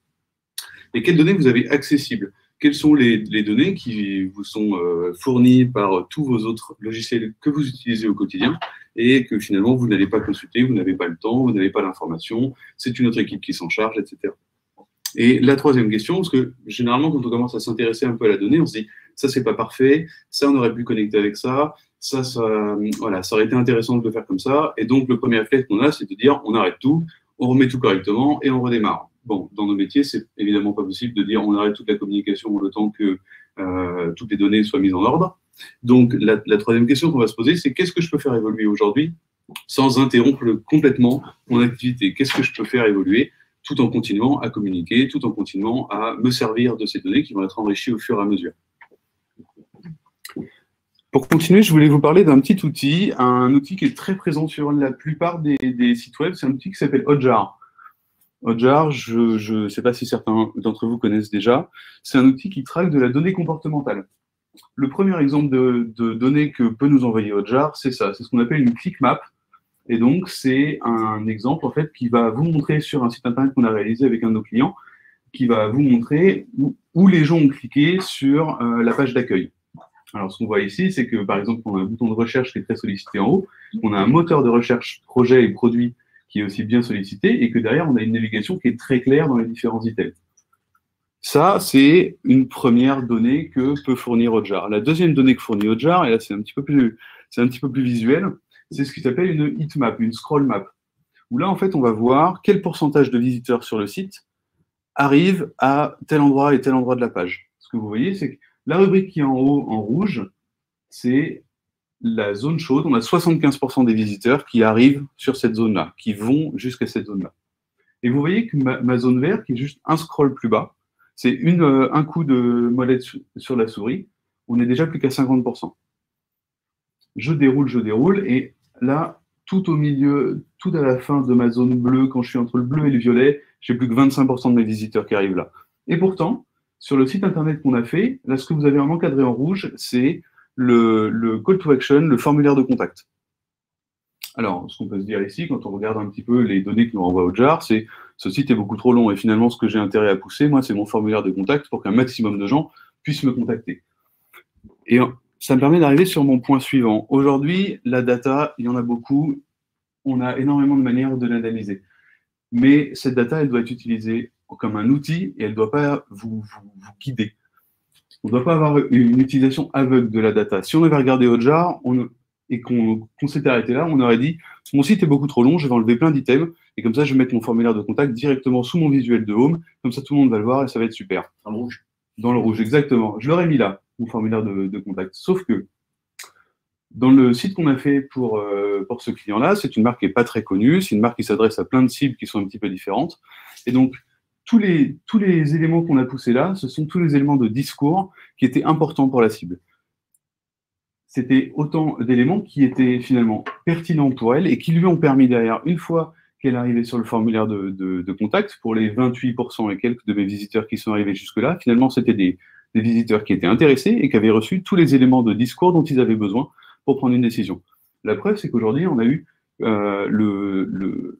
Et quelles données vous avez accessibles? Quelles sont les données qui vous sont fournies par tous vos autres logiciels que vous utilisez au quotidien et que finalement vous n'allez pas consulter, vous n'avez pas le temps, vous n'avez pas l'information, c'est une autre équipe qui s'en charge, etc. Et la troisième question, parce que généralement quand on commence à s'intéresser un peu à la donnée, on se dit ça c'est pas parfait, ça on aurait pu connecter avec ça, voilà, ça aurait été intéressant de le faire comme ça. Et donc le premier réflexe qu'on a, c'est de dire on arrête tout, on remet tout correctement et on redémarre. Bon, dans nos métiers, c'est évidemment pas possible de dire on arrête toute la communication le temps que toutes les données soient mises en ordre. Donc, la troisième question qu'on va se poser, c'est qu'est-ce que je peux faire évoluer aujourd'hui sans interrompre complètement mon activité? Qu'est-ce que je peux faire évoluer tout en continuant à communiquer, tout en continuant à me servir de ces données qui vont être enrichies au fur et à mesure? Pour continuer, je voulais vous parler d'un petit outil, un outil qui est très présent sur la plupart des sites web. C'est un outil qui s'appelle Hotjar. Hotjar, je ne sais pas si certains d'entre vous connaissent déjà, c'est un outil qui traque de la donnée comportementale. Le premier exemple de données que peut nous envoyer Hotjar, c'est ça, c'est ce qu'on appelle une click map. Et donc, c'est un exemple en fait qui va vous montrer sur un site internet qu'on a réalisé avec un de nos clients, qui va vous montrer où les gens ont cliqué sur la page d'accueil. Alors, ce qu'on voit ici, c'est que, par exemple, on a un bouton de recherche qui est très sollicité en haut, on a un moteur de recherche projet et produit qui est aussi bien sollicité, et que derrière, on a une navigation qui est très claire dans les différents items. Ça, c'est une première donnée que peut fournir Hotjar. La deuxième donnée que fournit Hotjar, et là, c'est un petit peu plus visuel, c'est ce qui s'appelle une heatmap, une scroll map, où là, en fait, on va voir quel pourcentage de visiteurs sur le site arrive à tel endroit et tel endroit de la page. Ce que vous voyez, c'est que la rubrique qui est en haut, en rouge, c'est la zone chaude. On a 75% des visiteurs qui arrivent sur cette zone-là, qui vont jusqu'à cette zone-là. Et vous voyez que ma zone verte, qui est juste un scroll plus bas, c'est un coup de molette sur la souris, on est déjà plus qu'à 50%. Je déroule, et là, tout au milieu, tout à la fin de ma zone bleue, quand je suis entre le bleu et le violet, j'ai plus que 25% de mes visiteurs qui arrivent là. Et pourtant, sur le site internet qu'on a fait, là, ce que vous avez en encadré en rouge, c'est le call to action, le formulaire de contact. Alors, ce qu'on peut se dire ici, quand on regarde un petit peu les données que nous renvoie Hotjar, c'est ce site est beaucoup trop long et finalement, ce que j'ai intérêt à pousser, moi, c'est mon formulaire de contact pour qu'un maximum de gens puissent me contacter. Et ça me permet d'arriver sur mon point suivant. Aujourd'hui, la data, il y en a beaucoup. On a énormément de manières de l'analyser. Mais cette data, elle doit être utilisée comme un outil et elle ne doit pas vous guider. On ne doit pas avoir une utilisation aveugle de la data. Si on avait regardé Hotjar et qu'on s'était arrêté là, on aurait dit « mon site est beaucoup trop long, je vais enlever plein d'items et comme ça, je vais mettre mon formulaire de contact directement sous mon visuel de home, comme ça, tout le monde va le voir et ça va être super. » Dans le rouge. Dans le rouge, exactement. Je l'aurais mis là, mon formulaire de contact. Sauf que dans le site qu'on a fait pour ce client-là, c'est une marque qui n'est pas très connue, c'est une marque qui s'adresse à plein de cibles qui sont un petit peu différentes. Et donc, tous les éléments qu'on a poussés là, ce sont tous les éléments de discours qui étaient importants pour la cible. C'était autant d'éléments qui étaient finalement pertinents pour elle et qui lui ont permis derrière, une fois qu'elle arrivait sur le formulaire de contact, pour les 28% et quelques de mes visiteurs qui sont arrivés jusque-là, finalement, c'était des visiteurs qui étaient intéressés et qui avaient reçu tous les éléments de discours dont ils avaient besoin pour prendre une décision. La preuve, c'est qu'aujourd'hui, on a eu le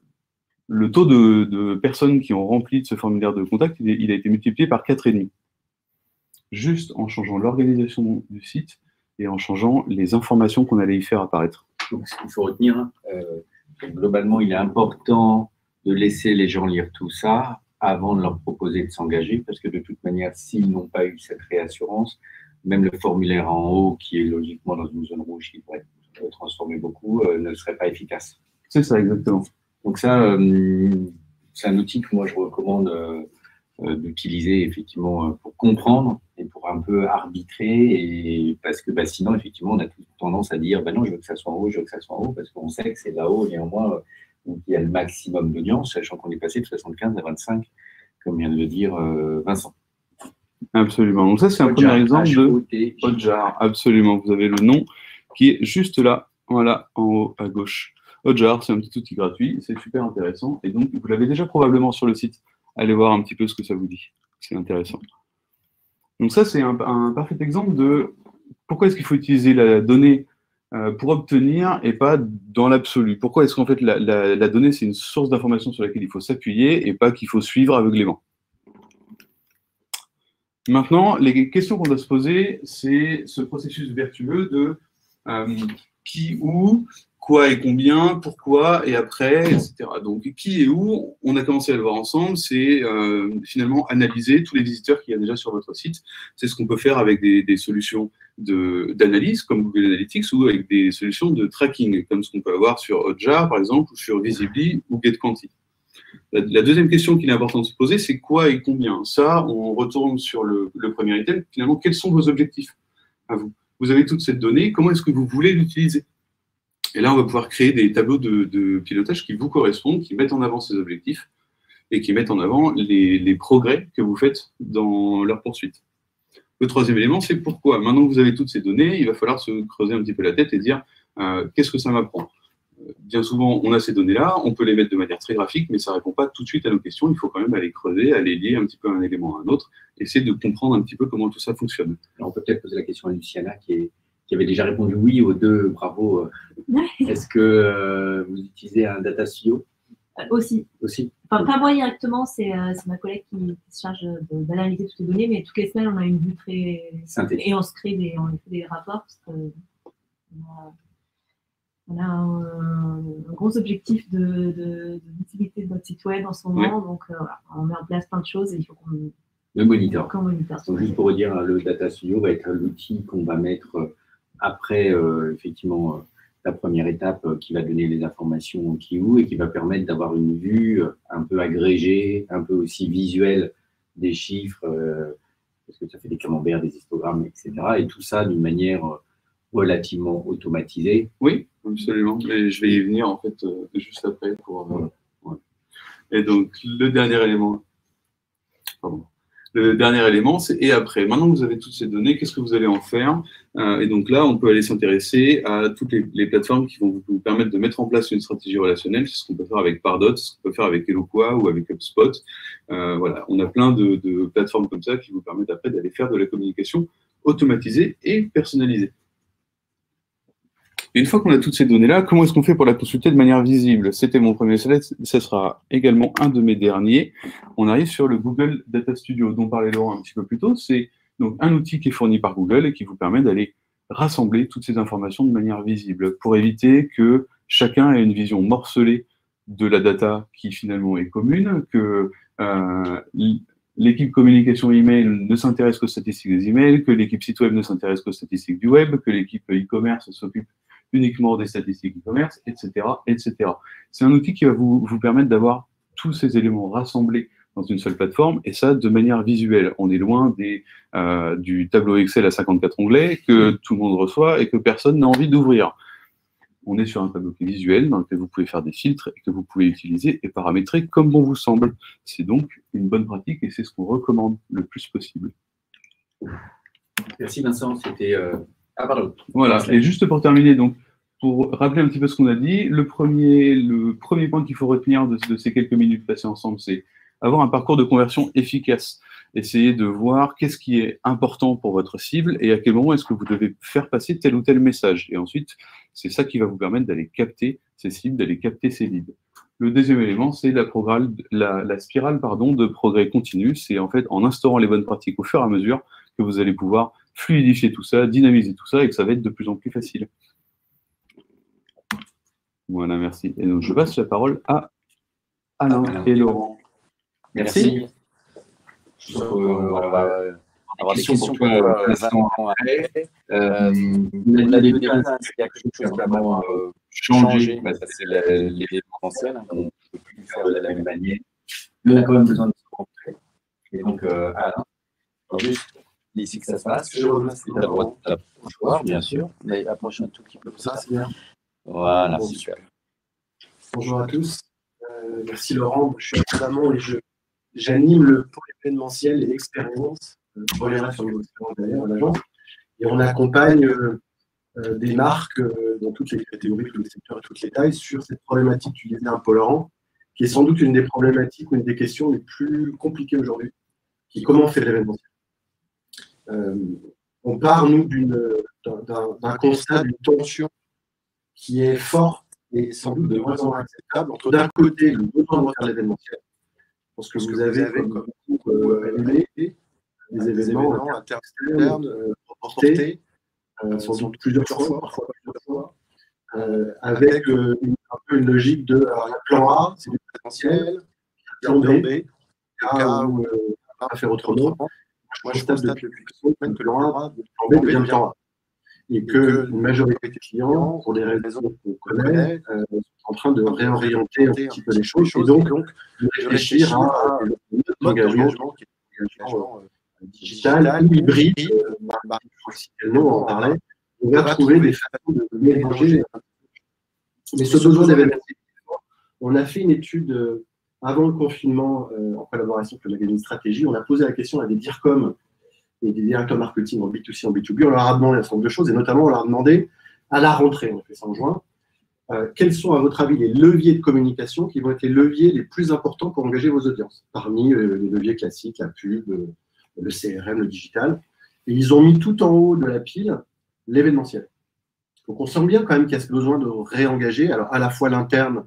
taux de personnes qui ont rempli ce formulaire de contact, il a été multiplié par 4,5. Juste en changeant l'organisation du site et en changeant les informations qu'on allait y faire apparaître. Donc, ce qu'il faut retenir, globalement, il est important de laisser les gens lire tout ça avant de leur proposer de s'engager, parce que de toute manière, s'ils n'ont pas eu cette réassurance, même le formulaire en haut, qui est logiquement dans une zone rouge qui pourrait être transformé beaucoup, ne serait pas efficace. C'est ça, exactement. Donc ça, c'est un outil que moi je recommande d'utiliser effectivement pour comprendre et pour un peu arbitrer, et parce que sinon, effectivement, on a toute tendance à dire non, je veux que ça soit en haut, je veux que ça soit en haut, parce qu'on sait que c'est là-haut, néanmoins, où il y a le maximum d'audience, sachant qu'on est passé de 75 à 25, comme vient de le dire Vincent. Absolument. Donc ça, c'est un premier exemple de Hotjar. Absolument. Vous avez le nom qui est juste là, voilà, en haut à gauche. Hotjar, c'est un petit outil gratuit, c'est super intéressant. Et donc, vous l'avez déjà probablement sur le site. Allez voir un petit peu ce que ça vous dit. C'est intéressant. Donc ça, c'est un parfait exemple de pourquoi est-ce qu'il faut utiliser la donnée pour obtenir et pas dans l'absolu. Pourquoi est-ce qu'en fait, la donnée, c'est une source d'information sur laquelle il faut s'appuyer et pas qu'il faut suivre aveuglément. Maintenant, les questions qu'on doit se poser, c'est ce processus vertueux de qui, où, quoi et combien, pourquoi et après, etc. Donc, qui et où, on a commencé à le voir ensemble, c'est finalement analyser tous les visiteurs qu'il y a déjà sur votre site. C'est ce qu'on peut faire avec des solutions d'analyse, comme Google Analytics, ou avec des solutions de tracking, comme ce qu'on peut avoir sur Hotjar, par exemple, ou sur Visibly ou GetQuanti. La deuxième question qu'il est important de se poser, c'est quoi et combien. Ça, on retourne sur le premier item. Finalement, quels sont vos objectifs à vous? Vous avez toute cette donnée, comment est-ce que vous voulez l'utiliser? Et là, on va pouvoir créer des tableaux de pilotage qui vous correspondent, qui mettent en avant ces objectifs et qui mettent en avant les progrès que vous faites dans leur poursuite. Le troisième élément, c'est pourquoi. Maintenant que vous avez toutes ces données, il va falloir se creuser un petit peu la tête et dire qu'est-ce que ça m'apprend? Bien souvent, on a ces données-là, on peut les mettre de manière très graphique, mais ça ne répond pas tout de suite à nos questions. Il faut quand même aller creuser, aller lier un petit peu un élément à un autre, essayer de comprendre un petit peu comment tout ça fonctionne. Alors, on peut peut-être poser la question à Luciana, qui avait déjà répondu oui aux deux, bravo. Est-ce que vous utilisez un data studio? Aussi. Enfin, pas moi directement, c'est ma collègue qui se charge d'analyser toutes les données, mais toutes les semaines, on a une vue très synthétique. Et on se crée on fait des rapports, parce que on a un gros objectif de visibilité de notre site web en ce moment, donc voilà, on met en place plein de choses et il faut qu'on le monitor. Donc, juste pour redire, le Data Studio va être l'outil qu'on va mettre après, effectivement, la première étape qui va donner les informations qui où et qui va permettre d'avoir une vue un peu agrégée, un peu aussi visuelle des chiffres, parce que ça fait des camemberts, des histogrammes, etc. Et tout ça d'une manière relativement automatisée. Oui, absolument. Et je vais y venir, en fait, juste après. Et donc, le dernier élément... Pardon. Le dernier élément, c'est et après. Maintenant que vous avez toutes ces données, qu'est-ce que vous allez en faire? Et donc là, on peut aller s'intéresser à toutes les plateformes qui vont vous permettre de mettre en place une stratégie relationnelle. C'est ce qu'on peut faire avec Pardot, ce qu'on peut faire avec Eloqua ou avec HubSpot. Voilà, on a plein de plateformes comme ça qui vous permettent après d'aller faire de la communication automatisée et personnalisée. Et une fois qu'on a toutes ces données-là, comment est-ce qu'on fait pour la consulter de manière visible? C'était mon premier slide, ça sera également un de mes derniers. On arrive sur le Google Data Studio, dont parlait Laurent un petit peu plus tôt. C'est donc un outil qui est fourni par Google et qui vous permet d'aller rassembler toutes ces informations de manière visible pour éviter que chacun ait une vision morcelée de la data qui finalement est commune, que l'équipe communication email ne s'intéresse qu'aux statistiques des emails, que l'équipe site web ne s'intéresse qu'aux statistiques du web, que l'équipe e-commerce s'occupe uniquement des statistiques e-commerce, etc., etc. C'est un outil qui va vous permettre d'avoir tous ces éléments rassemblés dans une seule plateforme, et ça de manière visuelle. On est loin du tableau Excel à 54 onglets que tout le monde reçoit et que personne n'a envie d'ouvrir. On est sur un tableau qui est visuel, dans lequel vous pouvez faire des filtres et que vous pouvez utiliser et paramétrer comme bon vous semble. C'est donc une bonne pratique et c'est ce qu'on recommande le plus possible. Merci Vincent, c'était... Ah pardon. Voilà, et juste pour terminer, donc, pour rappeler un petit peu ce qu'on a dit, le premier point qu'il faut retenir de ces quelques minutes passées ensemble, c'est avoir un parcours de conversion efficace. Essayez de voir qu'est-ce qui est important pour votre cible et à quel moment est-ce que vous devez faire passer tel ou tel message. Et ensuite, c'est ça qui va vous permettre d'aller capter ces cibles, d'aller capter ces leads. Le deuxième élément, c'est la spirale de progrès continu. C'est en fait en instaurant les bonnes pratiques au fur et à mesure que vous allez pouvoir fluidifier tout ça, dynamiser tout ça et que ça va être de plus en plus facile. Voilà, merci. Et donc, je passe la parole à Alain et Laurent. Merci. On va avoir des questions pour toi, Vincent. On a des débats, c'est quelque chose qui a vraiment changé. C'est l'événementiel, on ne peut plus le faire de la même manière. On a quand même besoin de se rencontrer. Et donc, Alain, juste ici que ça se passe. Je remercie d'avoir voir, bien sûr, mais approche un tout petit peu. Ça, c'est bien. Voilà, super. Bonjour à tous. Merci Laurent. Je suis notamment et j'anime le pôle événementiel et l'expérience. Je reviendrai sur nos expériences d'ailleurs à l'agence. Et on accompagne des marques dans toutes les catégories, tous les secteurs et toutes les tailles sur cette problématique que tu disais un peu Laurent, qui est sans doute une des problématiques ou une des questions les plus compliquées aujourd'hui, qui est comment on fait de l'événementiel. On part, nous, d'un constat, d'une tension qui est forte et sans doute de moins en moins acceptable entre d'un côté le besoin de faire l'événementiel, parce que vous avez comme des événements internes reportés, sans doute plusieurs fois, parfois plusieurs fois, avec un peu une logique de plan A, c'est du présentiel, plan B, le cas où on va faire autrement. Moi, je constate depuis quelques semaines que plan A, plan B devient plan A. Et qu'une majorité des clients, pour des raisons qu'on connaît, sont en train de réorienter un petit peu les choses et donc de réfléchir à un mode d'engagement qui est un engagement digital ou hybride. On en parlait. On va trouver des façons de mélanger. Mais ce besoin d'événementiel, on a fait une étude avant le confinement en collaboration avec le magazine Stratégie. On a posé la question à des DIRCOM et des directeurs marketing en B2C, en B2B. On leur a demandé un certain nombre de choses et notamment on leur a demandé à la rentrée, on a fait ça en juin, quels sont à votre avis les leviers de communication qui vont être les leviers les plus importants pour engager vos audiences, parmi les leviers classiques, la pub, le CRM, le digital. Et ils ont mis tout en haut de la pile l'événementiel. Donc on sent bien quand même qu'il y a ce besoin de réengager, alors à la fois l'interne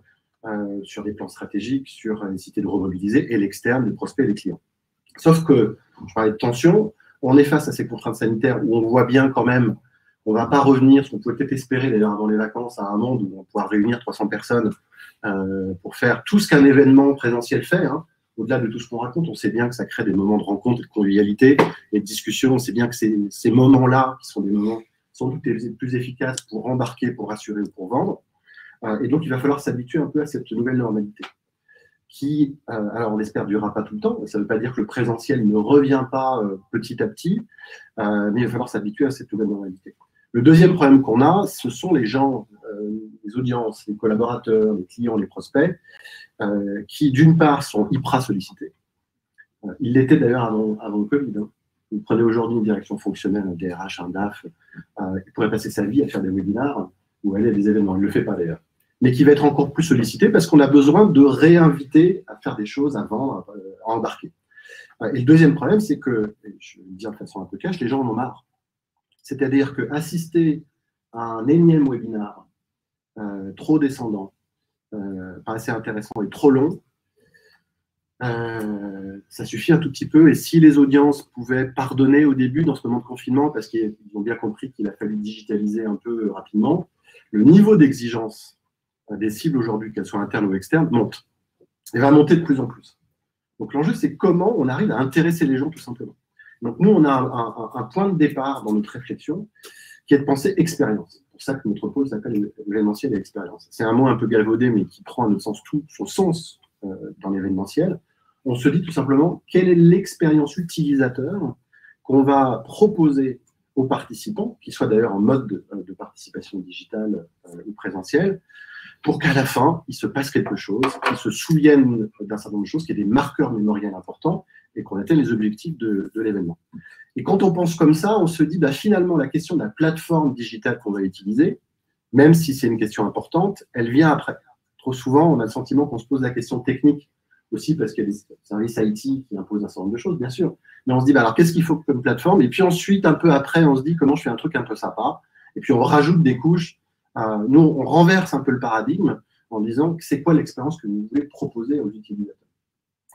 sur des plans stratégiques, sur la nécessité de remobiliser, et l'externe, les prospects et les clients. Sauf que, je parlais de tension, on est face à ces contraintes sanitaires où on voit bien quand même, on ne va pas revenir, ce qu'on pouvait peut-être espérer d'ailleurs avant les vacances, à un monde où on pourra réunir 300 personnes pour faire tout ce qu'un événement présentiel fait. Hein. Au-delà de tout ce qu'on raconte, on sait bien que ça crée des moments de rencontre et de convivialité et de discussion. On sait bien que ces moments-là, qui sont des moments sans doute les plus efficaces pour embarquer, pour rassurer ou pour vendre. Et donc, il va falloir s'habituer un peu à cette nouvelle normalité qui, alors on espère, ne durera pas tout le temps. Ça ne veut pas dire que le présentiel ne revient pas petit à petit, mais il va falloir s'habituer à cette nouvelle normalité. Le deuxième problème qu'on a, ce sont les gens, les audiences, les collaborateurs, les clients, les prospects, qui d'une part sont hyper sollicités. Ils l'étaient d'ailleurs avant le Covid. Hein. Vous prenez aujourd'hui une direction fonctionnelle, un DRH, un DAF, il pourrait passer sa vie à faire des webinars ou aller à des événements. Il ne le fait pas d'ailleurs. Mais qui va être encore plus sollicité parce qu'on a besoin de réinviter à faire des choses, à vendre, à embarquer. Et le deuxième problème, c'est que, je le dis de façon un peu cash, les gens en ont marre. C'est-à-dire qu'assister à un énième webinar trop descendant, pas assez intéressant et trop long, ça suffit un tout petit peu. Et si les audiences pouvaient pardonner au début dans ce moment de confinement, parce qu'ils ont bien compris qu'il a fallu digitaliser un peu rapidement, le niveau d'exigence des cibles aujourd'hui, qu'elles soient internes ou externes, monte. Et va monter de plus en plus. Donc l'enjeu, c'est comment on arrive à intéresser les gens tout simplement. Donc nous, on a un point de départ dans notre réflexion qui est de penser expérience. C'est pour ça que notre pôle s'appelle l'événementiel et l'expérience. C'est un mot un peu galvaudé, mais qui prend à notre sens tout son sens dans l'événementiel. On se dit tout simplement quelle est l'expérience utilisateur qu'on va proposer aux participants, qui soient d'ailleurs en mode de participation digitale ou présentielle, pour qu'à la fin, il se passe quelque chose, qu'ils se souviennent d'un certain nombre de choses, qu'il y ait des marqueurs mémoriels importants et qu'on atteigne les objectifs de l'événement. Et quand on pense comme ça, on se dit finalement la question de la plateforme digitale qu'on va utiliser, même si c'est une question importante, elle vient après. Trop souvent, on a le sentiment qu'on se pose la question technique aussi parce qu'il y a des services IT qui imposent un certain nombre de choses, bien sûr. Mais on se dit, bah, alors qu'est-ce qu'il faut comme plateforme? Et puis ensuite, un peu après, on se dit comment je fais un truc un peu sympa. Et puis on rajoute des couches. Nous, on renverse un peu le paradigme en disant c'est quoi l'expérience que vous voulez proposer aux utilisateurs.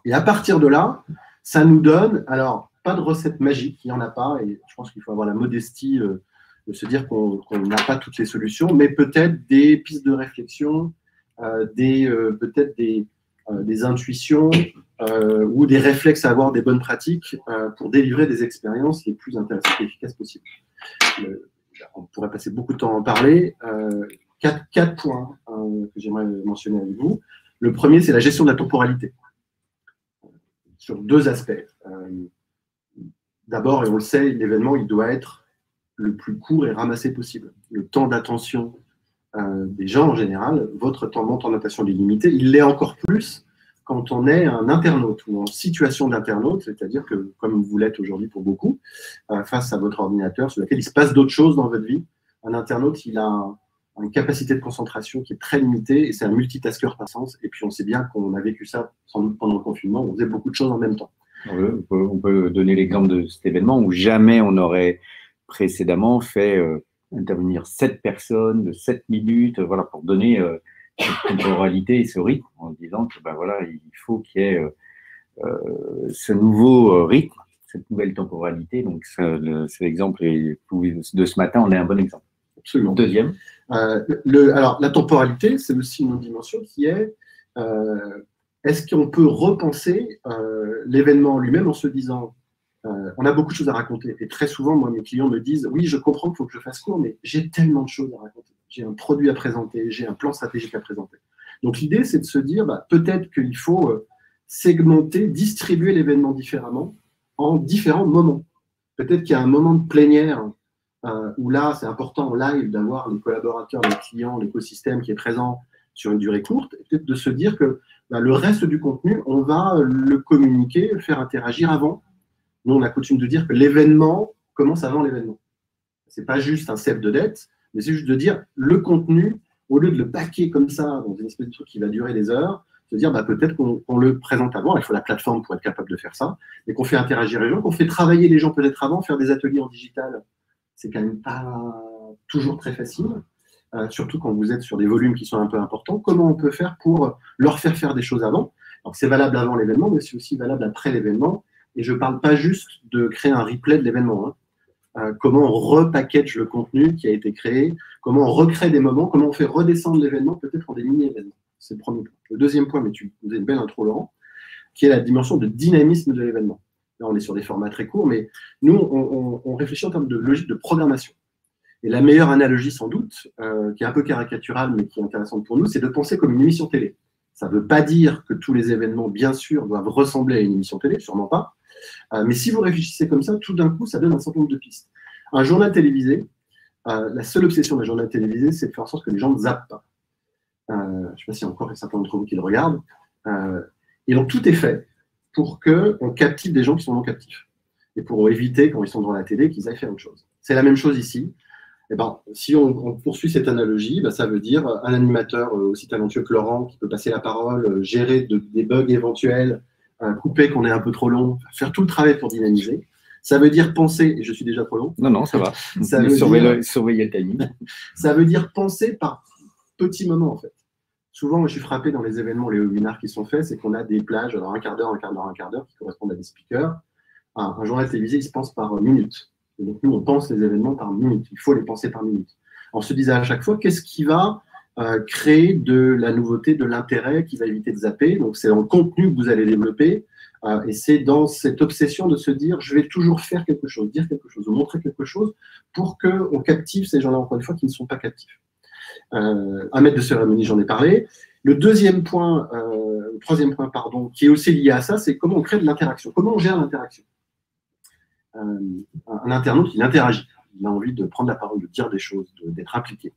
Et à partir de là, ça nous donne, alors, pas de recette magique, il n'y en a pas, et je pense qu'il faut avoir la modestie de se dire qu'on n'a pas toutes les solutions, mais peut-être des pistes de réflexion, peut-être des intuitions ou des réflexes à avoir, des bonnes pratiques pour délivrer des expériences les plus intéressantes et efficaces possibles. On pourrait passer beaucoup de temps à en parler. Quatre points que j'aimerais mentionner avec vous. Le premier, c'est la gestion de la temporalité. Sur deux aspects. D'abord, et on le sait, l'événement, il doit être le plus court et ramassé possible. Le temps d'attention des gens, en général, votre temps de attention est limité. Il l'est encore plus quand on est un internaute ou en situation d'internaute, c'est-à-dire que, comme vous l'êtes aujourd'hui pour beaucoup, face à votre ordinateur sur lequel il se passe d'autres choses dans votre vie, un internaute, il a une capacité de concentration qui est très limitée et c'est un multitasker par sens. Et puis, on sait bien qu'on a vécu ça sans doute pendant le confinement, on faisait beaucoup de choses en même temps. On peut donner l'exemple de cet événement où jamais on aurait précédemment fait intervenir 7 personnes de 7 minutes, voilà, pour donner cette temporalité et ce rythme, en disant que ben voilà, il faut qu'il y ait ce nouveau rythme, cette nouvelle temporalité. Donc, cet exemple de ce matin, on est un bon exemple. Absolument. Deuxième. Alors, la temporalité, c'est aussi une dimension qui est est-ce qu'on peut repenser l'événement lui-même en se disant on a beaucoup de choses à raconter. Et très souvent, moi, mes clients me disent oui, je comprends qu'il faut que je fasse court, mais j'ai tellement de choses à raconter. J'ai un produit à présenter, j'ai un plan stratégique à présenter. Donc, l'idée, c'est de se dire peut-être qu'il faut segmenter, distribuer l'événement différemment en différents moments. Peut-être qu'il y a un moment de plénière où là, c'est important en live d'avoir les collaborateurs, les clients, l'écosystème qui est présent sur une durée courte, et peut-être de se dire que le reste du contenu, on va le communiquer, le faire interagir avant. Nous, on a coutume de dire que l'événement commence avant l'événement. Ce n'est pas juste un save de dette, mais c'est juste de dire le contenu, au lieu de le paquer comme ça dans une espèce de truc qui va durer des heures, se dire peut-être qu'on le présente avant, il faut la plateforme pour être capable de faire ça, mais qu'on fait interagir les gens, qu'on fait travailler les gens peut-être avant, faire des ateliers en digital, c'est quand même pas toujours très facile, surtout quand vous êtes sur des volumes qui sont un peu importants. Comment on peut faire pour leur faire des choses avant? Alors c'est valable avant l'événement, mais c'est aussi valable après l'événement. Et je ne parle pas juste de créer un replay de l'événement. Comment on repackage le contenu qui a été créé, comment on recrée des moments, comment on fait redescendre l'événement peut-être en des mini-événements. C'est le premier point. Le deuxième point, mais tu faisais une belle intro, Laurent, qui est la dimension de dynamisme de l'événement. Là, on est sur des formats très courts, mais nous, on réfléchit en termes de logique de programmation. Et la meilleure analogie, sans doute, qui est un peu caricaturale, mais qui est intéressante pour nous, c'est de penser comme une émission télé. Ça ne veut pas dire que tous les événements, bien sûr, doivent ressembler à une émission télé, sûrement pas. Mais si vous réfléchissez comme ça, tout d'un coup, ça donne un certain nombre de pistes. Un journal télévisé, la seule obsession d'un journal télévisé, c'est de faire en sorte que les gens ne zappent pas. Je ne sais pas s'il y a encore certains d'entre vous qui le regardent. Et donc, tout est fait pour qu'on captive des gens qui sont non captifs. Et pour éviter, quand ils sont devant la télé, qu'ils aillent faire autre chose. C'est la même chose ici. Eh ben, si on poursuit cette analogie, ça veut dire un animateur aussi talentueux que Laurent qui peut passer la parole, gérer des bugs éventuels, couper qu'on est un peu trop long, faire tout le travail pour dynamiser. Ça veut dire penser, et je suis déjà trop long. Non, ça va. Surveiller le timing. Ça veut dire penser par petits moments, en fait. Souvent, moi, je suis frappé dans les événements, les webinars qui sont faits, c'est qu'on a des plages, alors un quart d'heure, qui correspondent à des speakers. Un journal télévisé, il se pense par minute. Et donc, nous, on pense les événements par minute. Il faut les penser par minute. On se disait à chaque fois, qu'est-ce qui va créer de la nouveauté, de l'intérêt, qui va éviter de zapper. Donc, c'est dans le contenu que vous allez développer. Et c'est dans cette obsession de se dire, je vais toujours faire quelque chose, dire quelque chose, ou montrer quelque chose pour qu'on captive ces gens-là, encore une fois, qui ne sont pas captifs. Un maître de cérémonie, j'en ai parlé. Le troisième point, qui est aussi lié à ça, c'est comment on crée de l'interaction. Comment on gère l'interaction. Un internaute, il interagit. Il a envie de prendre la parole, de dire des choses, d'être impliqué.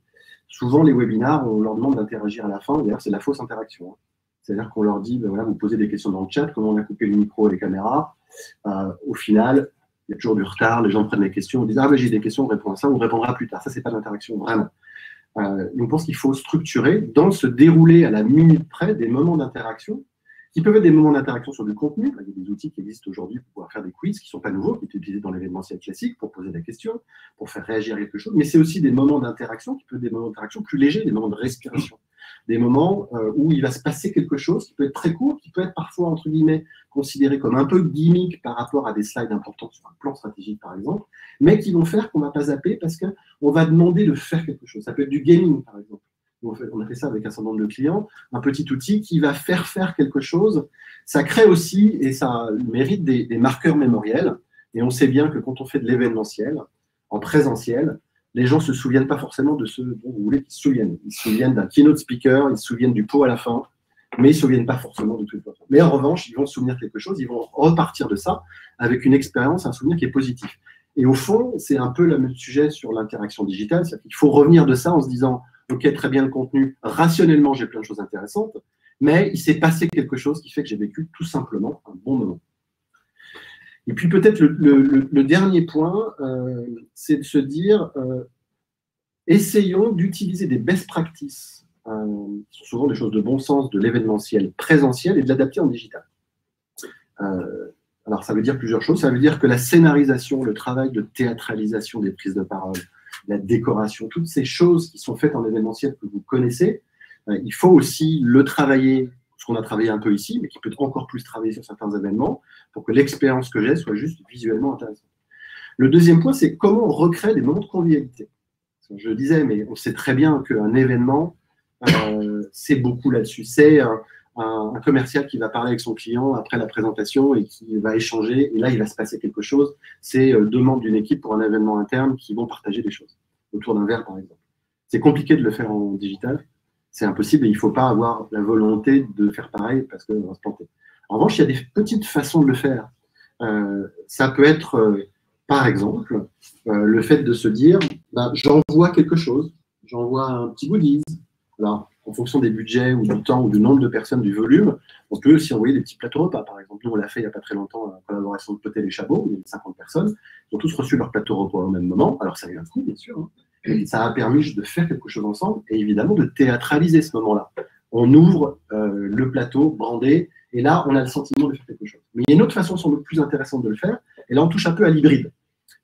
Souvent, les webinars, on leur demande d'interagir à la fin. D'ailleurs, c'est la fausse interaction. C'est-à-dire qu'on leur dit, voilà, vous posez des questions dans le chat, comment on a coupé le micro et les caméras. Au final, il y a toujours du retard, les gens prennent les questions, on dit, j'ai des questions, on répond à ça, on répondra plus tard. Ça, c'est pas l'interaction, vraiment. On pense qu'il faut structurer, dans ce déroulé à la minute près, des moments d'interaction qui peuvent être des moments d'interaction sur du contenu. Il y a des outils qui existent aujourd'hui pour pouvoir faire des quiz qui ne sont pas nouveaux, qui sont utilisés dans l'événementiel classique pour poser des questions, pour faire réagir à quelque chose. Mais c'est aussi des moments d'interaction qui peuvent être des moments d'interaction plus légers, des moments de respiration. Des moments où il va se passer quelque chose qui peut être très court, qui peut être parfois, entre guillemets, considéré comme un peu gimmick par rapport à des slides importants sur un plan stratégique, par exemple, mais qui vont faire qu'on ne va pas zapper parce qu'on va demander de faire quelque chose. Ça peut être du gaming, par exemple. On a fait ça avec un certain nombre de clients, un petit outil qui va faire quelque chose. Ça crée aussi, et ça mérite des marqueurs mémoriels. Et on sait bien que quand on fait de l'événementiel, en présentiel, les gens ne se souviennent pas forcément de ce dont vous voulez qu'ils se souviennent. Ils se souviennent d'un keynote speaker, ils se souviennent du pot à la fin, mais ils ne se souviennent pas forcément de tout le temps. Mais en revanche, ils vont se souvenir de quelque chose, ils vont repartir de ça avec une expérience, un souvenir qui est positif. Et au fond, c'est un peu le même sujet sur l'interaction digitale, c'est-à-dire qu'il faut revenir de ça en se disant ok, très bien le contenu, rationnellement, j'ai plein de choses intéressantes, mais il s'est passé quelque chose qui fait que j'ai vécu tout simplement un bon moment. Et puis peut-être le dernier point, c'est de se dire, essayons d'utiliser des best practices, qui sont souvent des choses de bon sens, de l'événementiel présentiel et de l'adapter en digital. Alors ça veut dire plusieurs choses, ça veut dire que la scénarisation, le travail de théâtralisation des prises de parole, la décoration, toutes ces choses qui sont faites en événementiel que vous connaissez, il faut aussi le travailler, ce qu'on a travaillé un peu ici, mais qui peut encore plus travailler sur certains événements, pour que l'expérience que j'ai soit juste visuellement intéressante. Le deuxième point, c'est comment on recrée des moments de convivialité. Je le disais, mais on sait très bien qu'un événement, c'est beaucoup là-dessus. C'est un commercial qui va parler avec son client après la présentation et qui va échanger, et là, il va se passer quelque chose. C'est deux membres d'une équipe pour un événement interne qui vont partager des choses, autour d'un verre, par exemple. C'est compliqué de le faire en digital, c'est impossible, et il ne faut pas avoir la volonté de faire pareil parce qu'on va se planter. En revanche, il y a des petites façons de le faire. Ça peut être, par exemple, le fait de se dire, j'envoie quelque chose, j'envoie un petit goodies. Alors, en fonction des budgets ou du temps ou du nombre de personnes, du volume, on peut aussi envoyer des petits plateaux repas, par exemple. Nous, on l'a fait il n'y a pas très longtemps, en collaboration de Potel et Chabot, il y a 50 personnes, ils ont tous reçu leur plateau repas au même moment. Alors, ça a eu un coût, bien sûr, hein. Et ça a permis de faire quelque chose ensemble et évidemment de théâtraliser ce moment-là. On ouvre le plateau brandé et là, on a le sentiment de faire quelque chose. Mais il y a une autre façon sans doute plus intéressante de le faire, et là, on touche un peu à l'hybride.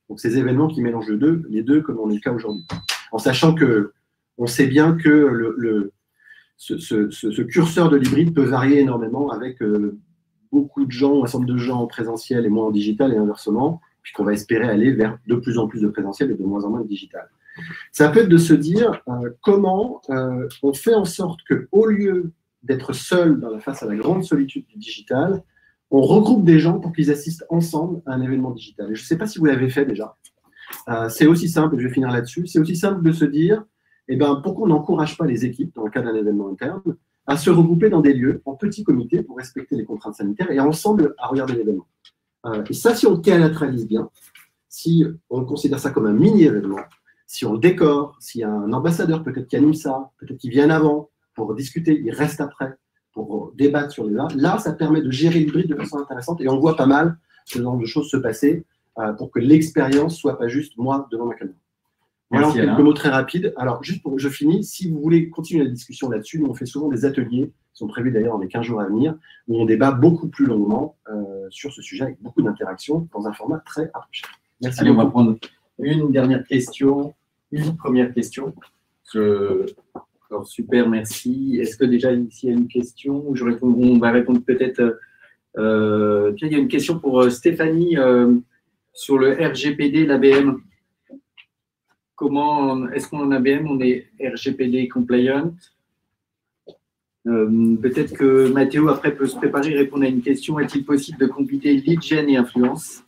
Donc, ces événements qui mélangent les deux, comme on est le cas aujourd'hui. En sachant que on sait bien que ce curseur de l'hybride peut varier énormément avec beaucoup de gens, un ensemble de gens en présentiel et moins en digital et inversement, puisqu'on va espérer aller vers de plus en plus de présentiel et de moins en moins de digital. Ça peut être de se dire comment on fait en sorte qu'au lieu d'être seul face à la grande solitude du digital, on regroupe des gens pour qu'ils assistent ensemble à un événement digital. Et je ne sais pas si vous l'avez fait déjà. C'est aussi simple, et je vais finir là-dessus, c'est aussi simple de se dire, pourquoi on n'encourage pas les équipes, dans le cas d'un événement interne, à se regrouper dans des lieux en petits comités pour respecter les contraintes sanitaires et ensemble à regarder l'événement. Et ça, si on le théâtralise bien, si on considère ça comme un mini-événement, si on le décore, s'il y a un ambassadeur peut-être qui anime ça, peut-être qu'il vient avant pour discuter, il reste après pour débattre sur les là, ça permet de gérer l'hybride de façon intéressante et on voit pas mal ce genre de choses se passer pour que l'expérience soit pas juste moi devant ma caméra. Voilà, en quelques mots très rapides. Alors, juste pour que je finisse, si vous voulez continuer la discussion là-dessus, nous on fait souvent des ateliers, qui sont prévus d'ailleurs dans les 15 jours à venir, où on débat beaucoup plus longuement sur ce sujet avec beaucoup d'interactions dans un format très approché. Merci. Allez, on va prendre une dernière question, une première question. Alors, super, merci. Est-ce que déjà ici il y a une question? On va répondre peut-être. Il y a une question pour Stéphanie sur le RGPD, l'ABM. Comment est-ce qu'on en ABM, on est RGPD compliant? Peut-être que Mathéo après peut se préparer et répondre à une question. Est-il possible de combiner lead gen et influence?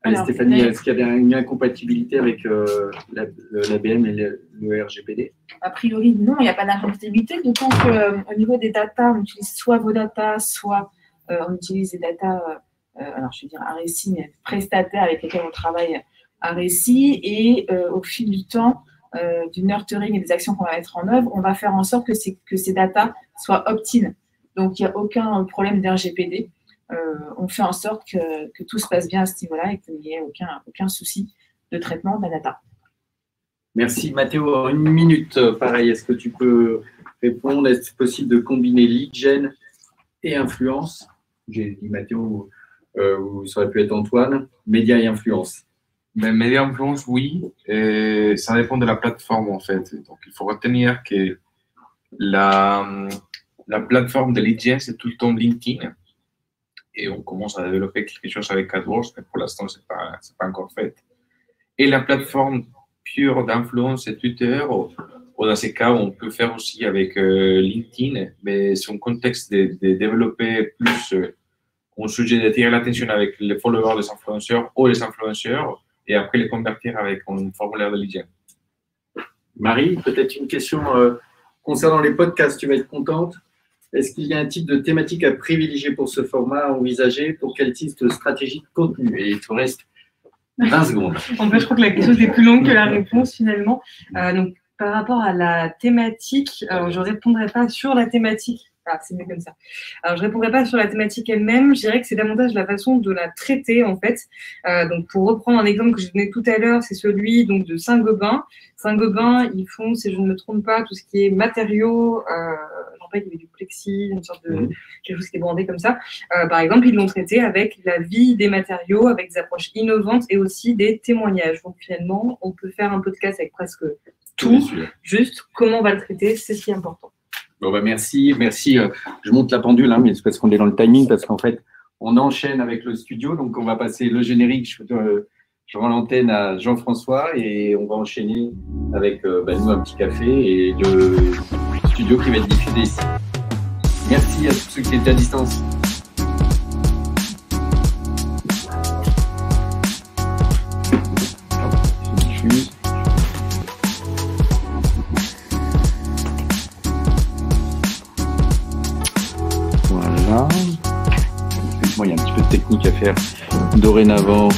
Allez, Stéphanie, est-ce qu'il y a une incompatibilité avec l'ABM et le RGPD? A priori, non, il n'y a pas d'incompatibilité, d'autant qu'au niveau des data, on utilise soit vos data, soit on utilise des data, alors je vais dire un récit, mais prestataires avec lesquels on travaille un récit, et au fil du temps, du nurturing et des actions qu'on va mettre en œuvre, on va faire en sorte que ces data soient opt-in. Donc, il n'y a aucun problème d'RGPD. On fait en sorte que tout se passe bien à ce niveau-là et qu'il n'y ait aucun souci de traitement de la data. Merci. Mathéo, une minute, pareil. Est-ce que tu peux répondre. Est-ce possible de combiner lead gen et influence? J'ai dit Mathéo, ou ça aurait pu être Antoine. Média et influence. Mais média influence, oui. Et ça dépend de la plateforme, en fait. Donc, il faut retenir que la plateforme de lead gen, c'est tout le temps LinkedIn. Et on commence à développer quelque chose avec AdWords, mais pour l'instant, c'est pas encore fait. Et la plateforme pure d'influence, c'est Twitter. Ou dans ces cas, on peut faire aussi avec LinkedIn, mais c'est un contexte de développer plus un sujet d'attirer l'attention avec les followers des influenceurs ou les influenceurs, et après les convertir avec un formulaire de lead gen. Marie, peut-être une question concernant les podcasts, tu vas être contente. Est-ce qu'il y a un type de thématique à privilégier pour ce format envisagé? Pour quel type de stratégie de contenu? Et il te reste 20 secondes. En fait, je crois que la question était plus longue que la réponse finalement. Donc, par rapport à la thématique, je ne répondrai pas sur la thématique. Ah, c'est mieux comme ça. Alors, je ne répondrai pas sur la thématique elle-même. Je dirais que c'est davantage la façon de la traiter, en fait. Donc, pour reprendre un exemple que je donnais tout à l'heure, c'est celui donc, de Saint-Gobain. Saint-Gobain, ils font, si je ne me trompe pas, tout ce qui est matériaux. Je rappelle qu'il y avait du plexi, une sorte de quelque chose qui est brandé comme ça. Par exemple, ils l'ont traité avec la vie des matériaux, avec des approches innovantes et aussi des témoignages. Donc, finalement, on peut faire un podcast avec presque tout. Juste comment on va le traiter, c'est ce qui est important. Bon, bah merci. Je monte la pendule, hein, mais c'est parce qu'on est dans le timing, parce qu'en fait, on enchaîne avec le studio. Donc, on va passer le générique. Je rends l'antenne à Jean-François et on va enchaîner avec nous un petit café et le studio qui va être diffusé ici. Merci à tous ceux qui étaient à distance. Voilà. Moi, il y a un petit peu de technique à faire dorénavant.